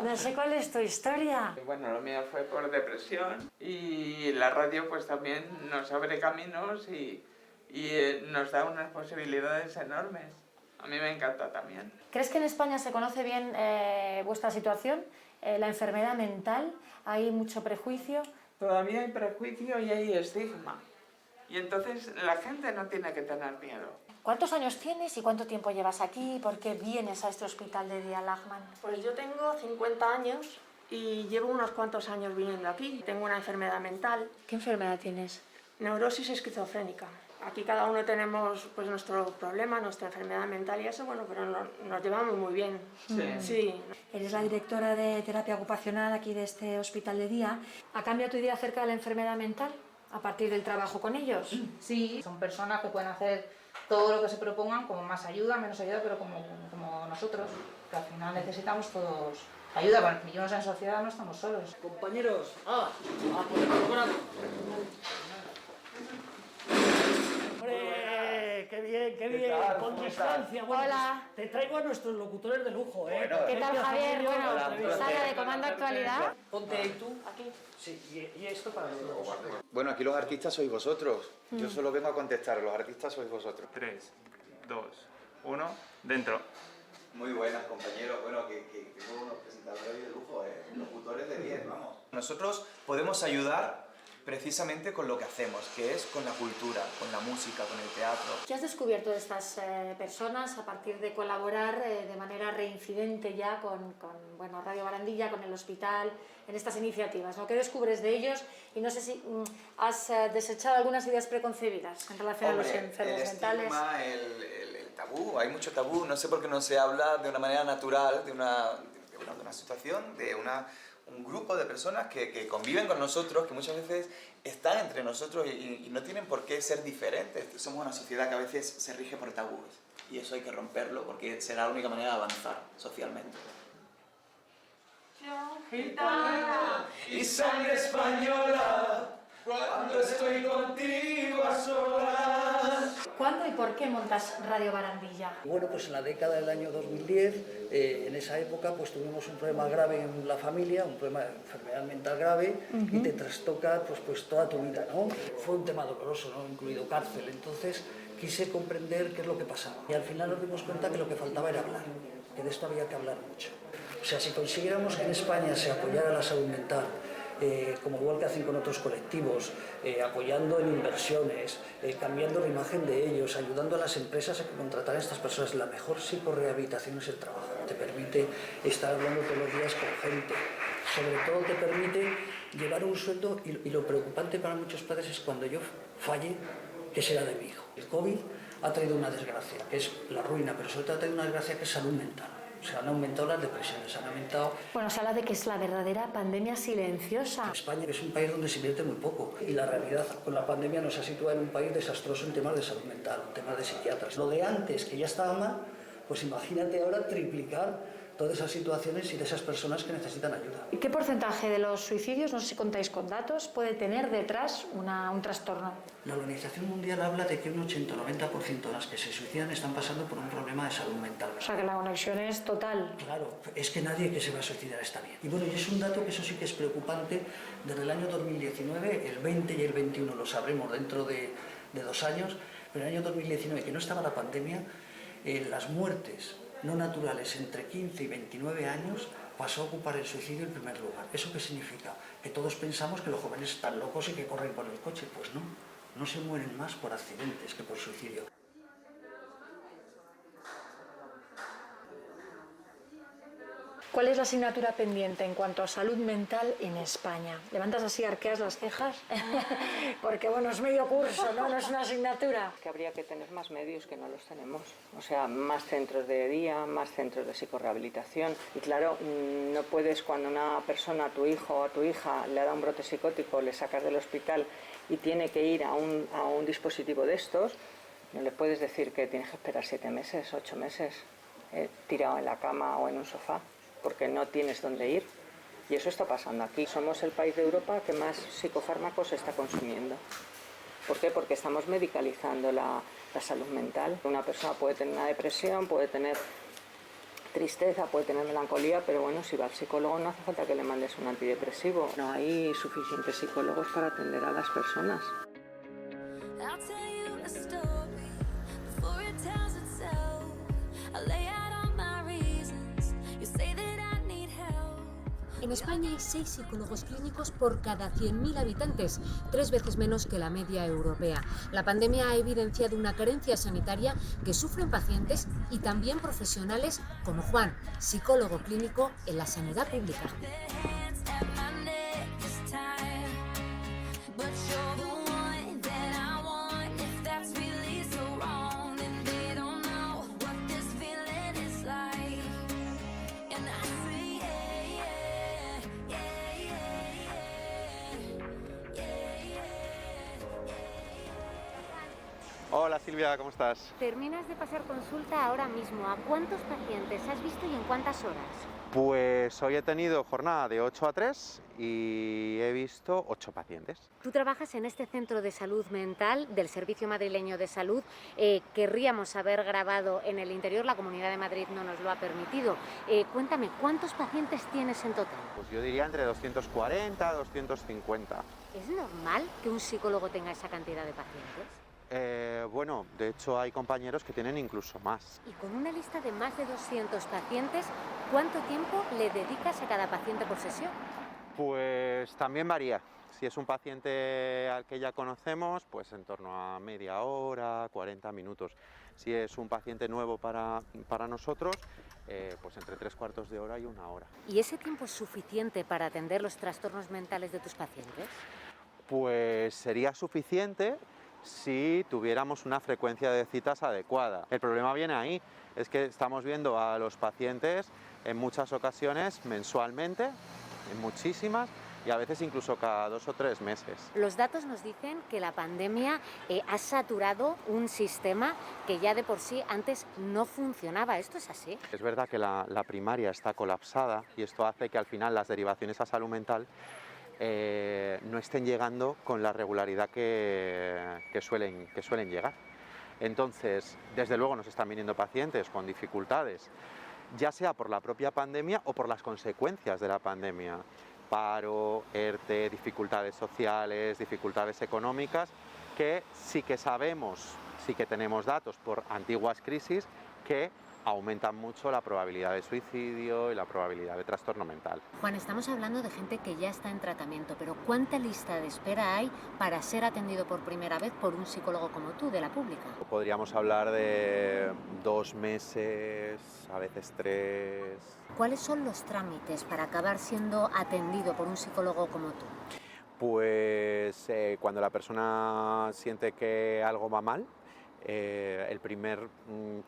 Speaker 8: no sé cuál es tu historia.
Speaker 27: Bueno, lo mío fue por depresión y la radio pues también nos abre caminos y nos da unas posibilidades enormes. A mí me encanta también.
Speaker 8: ¿Crees que en España se conoce bien vuestra situación? La enfermedad mental, hay mucho prejuicio.
Speaker 27: Todavía hay prejuicio y hay estigma. Y entonces la gente no tiene que tener miedo.
Speaker 8: ¿Cuántos años tienes y cuánto tiempo llevas aquí? ¿Por qué vienes a este hospital de día Lachman?
Speaker 28: Pues yo tengo 50 años y llevo unos cuantos años viniendo aquí. Tengo una enfermedad mental.
Speaker 8: ¿Qué enfermedad tienes?
Speaker 28: Neurosis esquizofrénica. Aquí cada uno tenemos pues nuestro problema, nuestra enfermedad mental y eso, bueno, pero nos llevamos muy bien. Sí.
Speaker 8: Eres la directora de terapia ocupacional aquí de este hospital de día. ¿Ha cambiado tu idea acerca de la enfermedad mental a partir del trabajo con ellos?
Speaker 29: Sí, son personas que pueden hacer todo lo que se propongan, como más ayuda, menos ayuda, pero como nosotros, que al final necesitamos todos ayuda, porque vivimos en sociedad, no estamos solos.
Speaker 21: Compañeros, por el programa. ¡Hombre! ¡Qué bien, qué bien!
Speaker 6: tal?
Speaker 21: Con
Speaker 6: ¿Cómo
Speaker 21: distancia.
Speaker 6: estás?
Speaker 21: Bueno,
Speaker 6: Hola.
Speaker 21: pues te traigo a nuestros locutores de lujo, ¿eh?
Speaker 6: Bueno,
Speaker 29: ¿Qué tal, Javier? Bueno,
Speaker 21: Sara
Speaker 29: de Comando Actualidad.
Speaker 21: Ponte ahí tú. Aquí. Sí, y esto para luego.
Speaker 10: Bueno, aquí los artistas sois vosotros. Yo solo vengo a contestar, los artistas sois vosotros.
Speaker 11: 3, 2, 1, dentro.
Speaker 10: Muy buenas, compañeros. Bueno, que tengo unos presentadores de lujo, locutores de 10, vamos.
Speaker 12: Nosotros podemos ayudar precisamente con lo que hacemos, que es con la cultura, con la música, con el teatro.
Speaker 14: ¿Qué has descubierto de estas personas a partir de colaborar de manera reincidente ya con bueno, Radio Barandilla, con el hospital, en estas iniciativas, ¿no? ¿Qué descubres de ellos? Y no sé si has desechado algunas ideas preconcebidas en relación a los enfermos mentales.
Speaker 12: Estigma, el tabú, hay mucho tabú, no sé por qué no se habla de una manera natural de una situación, de un grupo de personas que conviven con nosotros, que muchas veces están entre nosotros y no tienen por qué ser diferentes. Somos una sociedad que a veces se rige por tabúes y eso hay que romperlo porque será la única manera de avanzar socialmente.
Speaker 19: Gitana y sangre española, cuando estoy contigo a solas.
Speaker 14: ¿Cuándo y por qué montas Radio Barandilla?
Speaker 21: Bueno, pues en la década del año 2010, en esa época, pues tuvimos un problema grave en la familia, un problema de enfermedad mental grave, y te trastoca pues toda tu vida, ¿no? Fue un tema doloroso, ¿no? Incluido cárcel. Entonces quise comprender qué es lo que pasaba. Y al final nos dimos cuenta que lo que faltaba era hablar, que de esto había que hablar mucho. O sea, si consiguiéramos que en España se apoyara la salud mental, como igual que hacen con otros colectivos, apoyando en inversiones, cambiando la imagen de ellos, ayudando a las empresas a que contrataran a estas personas. La mejor psicorrehabilitación es el trabajo. Te permite estar hablando todos los días con gente. Sobre todo te permite llevar un sueldo y lo preocupante para muchos padres es cuando yo falle, ¿qué será de mi hijo? El COVID ha traído una desgracia, que es la ruina, pero sobre todo ha traído una desgracia que es salud mental. O sea, han aumentado las depresiones, han aumentado...
Speaker 14: Bueno, se habla de que es la verdadera pandemia silenciosa.
Speaker 21: España es un país donde se invierte muy poco y la realidad con la pandemia nos ha situado en un país desastroso en temas de salud mental, en temas de psiquiatras. Lo de antes, que ya estaba mal, pues imagínate ahora triplicar todas esas situaciones y de esas personas que necesitan ayuda.
Speaker 14: ¿Y qué porcentaje de los suicidios, no sé si contáis con datos, puede tener detrás un trastorno?
Speaker 21: La Organización Mundial habla de que un 80-90% de las que se suicidan están pasando por un problema de salud mental.
Speaker 14: O sea que la conexión es total.
Speaker 21: Claro, es que nadie que se va a suicidar está bien. Y bueno, y es un dato que eso sí que es preocupante. Desde el año 2019, el 20 y el 21 lo sabremos dentro de 2 años, pero en el año 2019, que no estaba la pandemia, las muertes no naturales entre 15 y 29 años pasó a ocupar el suicidio en primer lugar. ¿Eso qué significa? Que todos pensamos que los jóvenes están locos y que corren por el coche. Pues no, no se mueren más por accidentes que por suicidio.
Speaker 14: ¿Cuál es la asignatura pendiente en cuanto a salud mental en España? Levantas así, arqueas las cejas, porque bueno, es medio curso, ¿no? No es una asignatura.
Speaker 13: Que habría que tener más medios que no los tenemos, o sea, más centros de día, más centros de psicorrehabilitación. Y claro, no puedes cuando una persona, a tu hijo o a tu hija, le da un brote psicótico, le sacas del hospital y tiene que ir a un dispositivo de estos, no le puedes decir que tienes que esperar 7 meses, 8 meses, tirado en la cama o en un sofá, porque no tienes dónde ir. Y eso está pasando aquí. Somos el país de Europa que más psicofármacos está consumiendo. ¿Por qué? Porque estamos medicalizando la salud mental. Una persona puede tener una depresión, puede tener tristeza, puede tener melancolía, pero bueno, si va al psicólogo no hace falta que le mandes un antidepresivo. No hay suficientes psicólogos para atender a las personas.
Speaker 20: En España hay 6 psicólogos clínicos por cada 100.000 habitantes, 3 veces menos que la media europea. La pandemia ha evidenciado una carencia sanitaria que sufren pacientes y también profesionales como Juan, psicólogo clínico en la sanidad pública.
Speaker 2: Hola Silvia, ¿cómo estás?
Speaker 20: Terminas de pasar consulta ahora mismo. ¿A cuántos pacientes has visto y en cuántas horas?
Speaker 2: Pues hoy he tenido jornada de 8 a 3 y he visto 8 pacientes.
Speaker 20: Tú trabajas en este centro de salud mental del Servicio Madrileño de Salud. Querríamos haber grabado en el interior, la Comunidad de Madrid no nos lo ha permitido. Cuéntame, ¿cuántos pacientes tienes en total?
Speaker 2: Pues yo diría entre 240 y 250.
Speaker 20: ¿Es normal que un psicólogo tenga esa cantidad de pacientes?
Speaker 2: Bueno, de hecho hay compañeros que tienen incluso más.
Speaker 20: Y con una lista de más de 200 pacientes, ¿cuánto tiempo le dedicas a cada paciente por sesión?
Speaker 2: Pues también varía. Si es un paciente al que ya conocemos, pues en torno a media hora, 40 minutos. Si es un paciente nuevo para nosotros, pues entre 3/4 de hora y 1 hora.
Speaker 20: ¿Y ese tiempo es suficiente para atender los trastornos mentales de tus pacientes?
Speaker 2: Pues sería suficiente si tuviéramos una frecuencia de citas adecuada. El problema viene ahí, es que estamos viendo a los pacientes en muchas ocasiones mensualmente, en muchísimas, y a veces incluso cada 2 o 3 meses.
Speaker 20: Los datos nos dicen que la pandemia ha saturado un sistema que ya de por sí antes no funcionaba. ¿Esto es así?
Speaker 2: Es verdad que la primaria está colapsada y esto hace que al final las derivaciones a salud mental no estén llegando con la regularidad que suelen llegar. Entonces, desde luego nos están viniendo pacientes con dificultades, ya sea por la propia pandemia o por las consecuencias de la pandemia. Paro, ERTE, dificultades sociales, dificultades económicas, que sí que sabemos, sí que tenemos datos por antiguas crisis que aumentan mucho la probabilidad de suicidio y la probabilidad de trastorno mental.
Speaker 20: Juan, estamos hablando de gente que ya está en tratamiento, pero ¿cuánta lista de espera hay para ser atendido por primera vez por un psicólogo como tú, de la pública?
Speaker 2: Podríamos hablar de 2 meses, a veces 3.
Speaker 20: ¿Cuáles son los trámites para acabar siendo atendido por un psicólogo como tú?
Speaker 2: Pues cuando la persona siente que algo va mal, el primer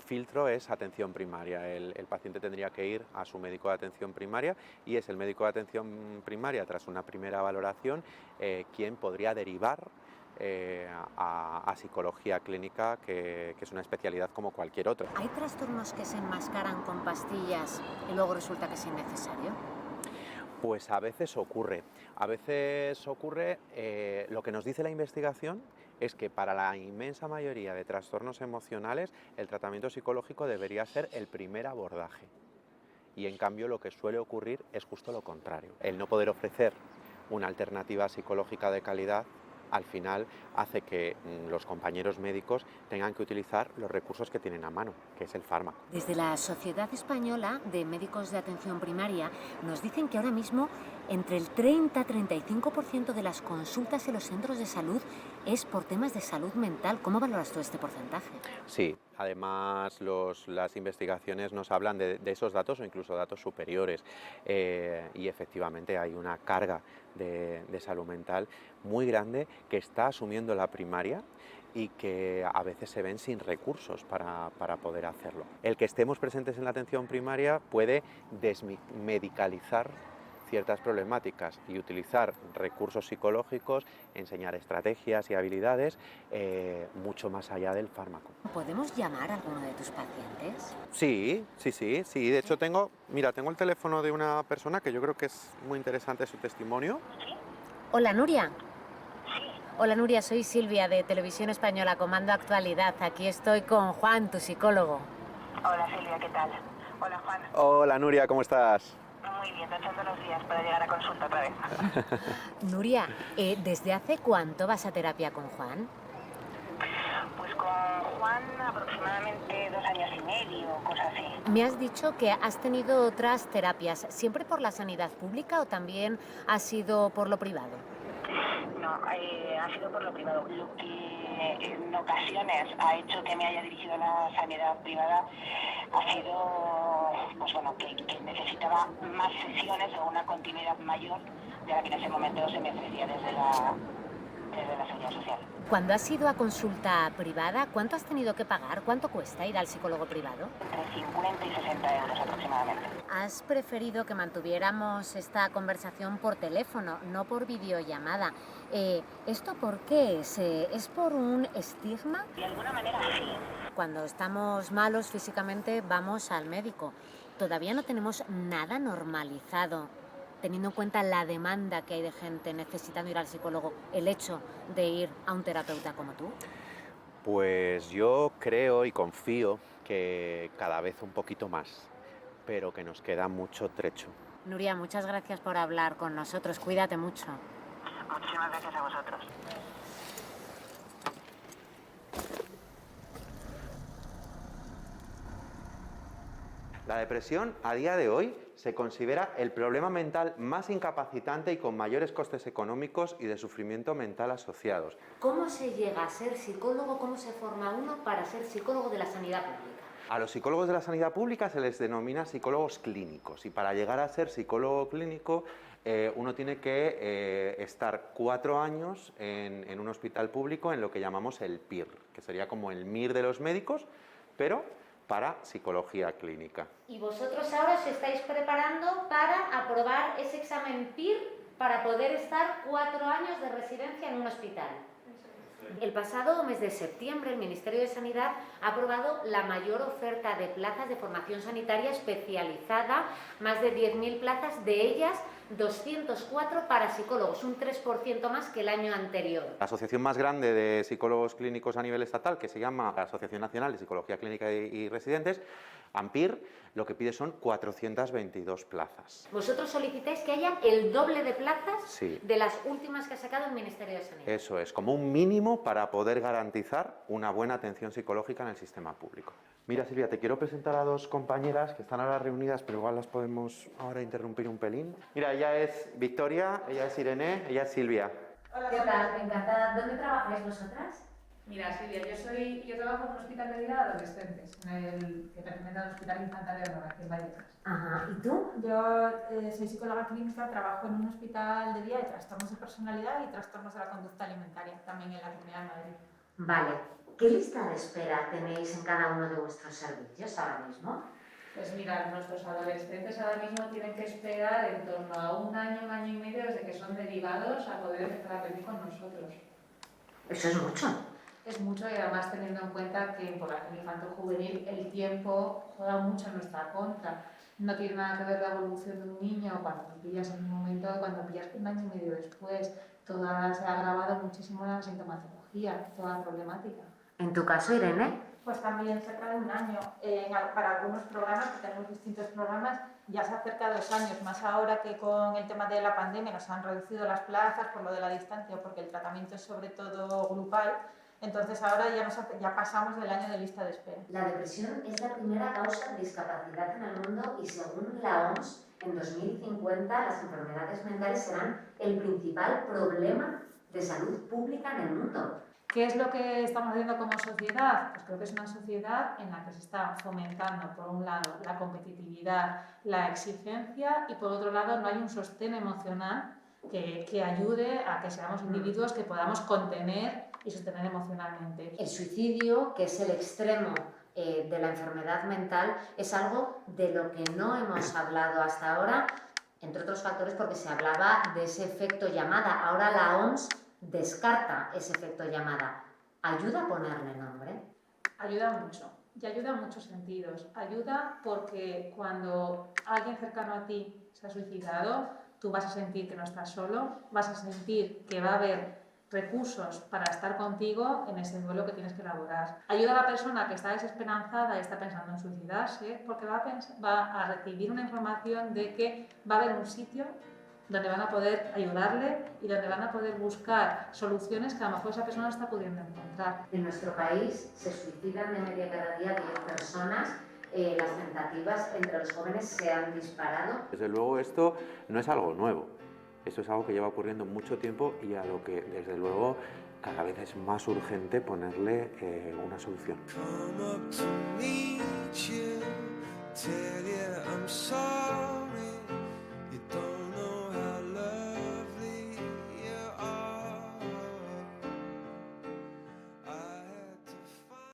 Speaker 2: filtro es atención primaria. El paciente tendría que ir a su médico de atención primaria y es el médico de atención primaria, tras una primera valoración, quien podría derivar a psicología clínica, que es una especialidad como cualquier otra.
Speaker 20: ¿Hay trastornos que se enmascaran con pastillas y luego resulta que es innecesario?
Speaker 2: Pues a veces ocurre. Lo que nos dice la investigación es que para la inmensa mayoría de trastornos emocionales el tratamiento psicológico debería ser el primer abordaje. Y en cambio lo que suele ocurrir es justo lo contrario. El no poder ofrecer una alternativa psicológica de calidad al final hace que los compañeros médicos tengan que utilizar los recursos que tienen a mano, que es el fármaco.
Speaker 20: Desde la Sociedad Española de Médicos de Atención Primaria nos dicen que ahora mismo entre el 30-35% de las consultas en los centros de salud es por temas de salud mental. ¿Cómo valoras tú este porcentaje?
Speaker 2: Sí, además las investigaciones nos hablan de esos datos o incluso datos superiores y efectivamente hay una carga de salud mental muy grande que está asumiendo la primaria y que a veces se ven sin recursos para poder hacerlo. El que estemos presentes en la atención primaria puede desmedicalizar ciertas problemáticas y utilizar recursos psicológicos, enseñar estrategias y habilidades mucho más allá del fármaco.
Speaker 20: ¿Podemos llamar a alguno de tus pacientes?
Speaker 2: Sí. De hecho tengo el teléfono de una persona que yo creo que es muy interesante su testimonio.
Speaker 20: Hola, Nuria. Hola, Nuria, soy Silvia de Televisión Española, Comando Actualidad. Aquí estoy con Juan, tu psicólogo.
Speaker 3: Hola, Silvia, ¿qué tal? Hola, Juan.
Speaker 2: Hola, Nuria, ¿cómo estás?
Speaker 3: Muy bien, echando los días para llegar a consulta otra vez.
Speaker 20: Nuria, ¿desde hace cuánto vas a terapia con Juan?
Speaker 3: Pues con Juan aproximadamente 2 años y medio, cosas así.
Speaker 20: Me has dicho que has tenido otras terapias, ¿siempre por la sanidad pública o también ha sido por lo privado?
Speaker 3: No, ha sido por lo privado. Lo que en ocasiones ha hecho que me haya dirigido a la sanidad privada ha sido, pues bueno, que necesitaba más sesiones o una continuidad mayor de la que en ese momento se me ofrecía desde desde la Seguridad Social.
Speaker 20: Cuando has ido a consulta privada, ¿cuánto has tenido que pagar? ¿Cuánto cuesta ir al psicólogo privado?
Speaker 3: Entre 50 y 60 euros aproximadamente.
Speaker 20: Has preferido que mantuviéramos esta conversación por teléfono, no por videollamada. ¿Esto por qué es? ¿Es por un estigma?
Speaker 3: De alguna manera sí.
Speaker 20: Cuando estamos malos físicamente vamos al médico. Todavía no tenemos nada normalizado, teniendo en cuenta la demanda que hay de gente necesitando ir al psicólogo, el hecho de ir a un terapeuta como tú.
Speaker 2: Pues yo creo y confío que cada vez un poquito más, pero que nos queda mucho trecho.
Speaker 20: Nuria, muchas gracias por hablar con nosotros. Cuídate mucho.
Speaker 3: Muchísimas gracias a vosotros.
Speaker 2: La depresión, a día de hoy, se considera el problema mental más incapacitante y con mayores costes económicos y de sufrimiento mental asociados.
Speaker 20: ¿Cómo se llega a ser psicólogo? ¿Cómo se forma uno para ser psicólogo de la sanidad pública?
Speaker 2: A los psicólogos de la sanidad pública se les denomina psicólogos clínicos y para llegar a ser psicólogo clínico uno tiene que estar 4 años en un hospital público en lo que llamamos el PIR, que sería como el MIR de los médicos, pero para psicología clínica.
Speaker 20: Y vosotros ahora os estáis preparando para aprobar ese examen PIR para poder estar 4 años de residencia en un hospital. El pasado mes de septiembre el Ministerio de Sanidad ha aprobado la mayor oferta de plazas de formación sanitaria especializada, más de 10.000 plazas, de ellas 204 para psicólogos, un 3% más que el año anterior.
Speaker 2: La asociación más grande de psicólogos clínicos a nivel estatal, que se llama la Asociación Nacional de Psicología Clínica y Residentes, AMPIR, lo que pide son 422 plazas.
Speaker 20: ¿Vosotros solicitáis que haya el doble de plazas
Speaker 2: Sí.
Speaker 20: de las últimas que ha sacado el Ministerio de Sanidad?
Speaker 2: Eso es, como un mínimo para poder garantizar una buena atención psicológica en el sistema público. Mira, Silvia, te quiero presentar a 2 compañeras que están ahora reunidas, pero igual las podemos ahora interrumpir un pelín. Mira, ella es Victoria, ella es Irene, ella es Silvia.
Speaker 29: Hola,
Speaker 20: ¿Qué tal? Encantada. ¿Dónde trabajáis vosotras?
Speaker 29: Mira, Silvia, yo trabajo en un hospital de día de adolescentes, que pertenece al Hospital Infantil de Honor, aquí en Vallecas.
Speaker 20: Ajá. ¿Y tú?
Speaker 29: Yo soy psicóloga clínica, trabajo en un hospital de día de trastornos de personalidad y trastornos de la conducta alimentaria, también en la Comunidad de Madrid.
Speaker 20: Vale. ¿Qué lista de espera tenéis en cada uno de vuestros servicios ahora mismo?
Speaker 29: Pues mira, nuestros adolescentes ahora mismo tienen que esperar en torno a un año y medio desde que son derivados a poder empezar a pedir con nosotros.
Speaker 20: Eso es mucho.
Speaker 29: Es mucho y además teniendo en cuenta que en población infantil-juvenil el tiempo juega mucho en nuestra contra. No tiene nada que ver la evolución de un niño cuando lo pillas en un momento, cuando pillas un año y medio después. Se ha agravado muchísimo la sintomatología, toda la problemática.
Speaker 20: ¿En tu caso, Irene?
Speaker 29: Pues también cerca de un año. Para algunos programas, que tenemos distintos programas, ya se acerca 2 años, más ahora que con el tema de la pandemia nos han reducido las plazas por lo de la distancia, porque el tratamiento es sobre todo grupal. Entonces ahora ya pasamos del año de lista de espera.
Speaker 20: La depresión es la primera causa de discapacidad en el mundo y según la OMS, en 2050 las enfermedades mentales serán el principal problema de salud pública en el mundo.
Speaker 29: ¿Qué es lo que estamos haciendo como sociedad? Pues creo que es una sociedad en la que se está fomentando, por un lado, la competitividad, la exigencia y por otro lado no hay un sostén emocional que ayude a que seamos individuos que podamos contener y sostener emocionalmente.
Speaker 20: El suicidio, que es el extremo de la enfermedad mental, es algo de lo que no hemos hablado hasta ahora, entre otros factores porque se hablaba de ese efecto llamada. Ahora la OMS descarta ese efecto llamada. ¿Ayuda a ponerle nombre?
Speaker 29: Ayuda mucho, y ayuda en muchos sentidos. Ayuda porque cuando alguien cercano a ti se ha suicidado, tú vas a sentir que no estás solo, vas a sentir que va a haber recursos para estar contigo en ese duelo que tienes que elaborar. Ayuda a la persona que está desesperanzada y está pensando en suicidarse, porque va a recibir una información de que va a haber un sitio donde van a poder ayudarle y donde van a poder buscar soluciones que a lo mejor esa persona no está pudiendo encontrar.
Speaker 20: En nuestro país se suicidan de media cada día 10 personas. Las tentativas entre los jóvenes se han disparado.
Speaker 2: Desde luego esto no es algo nuevo, esto es algo que lleva ocurriendo mucho tiempo y a lo que desde luego cada vez es más urgente ponerle una solución.
Speaker 7: Come up to meet you, tell you I'm sorry.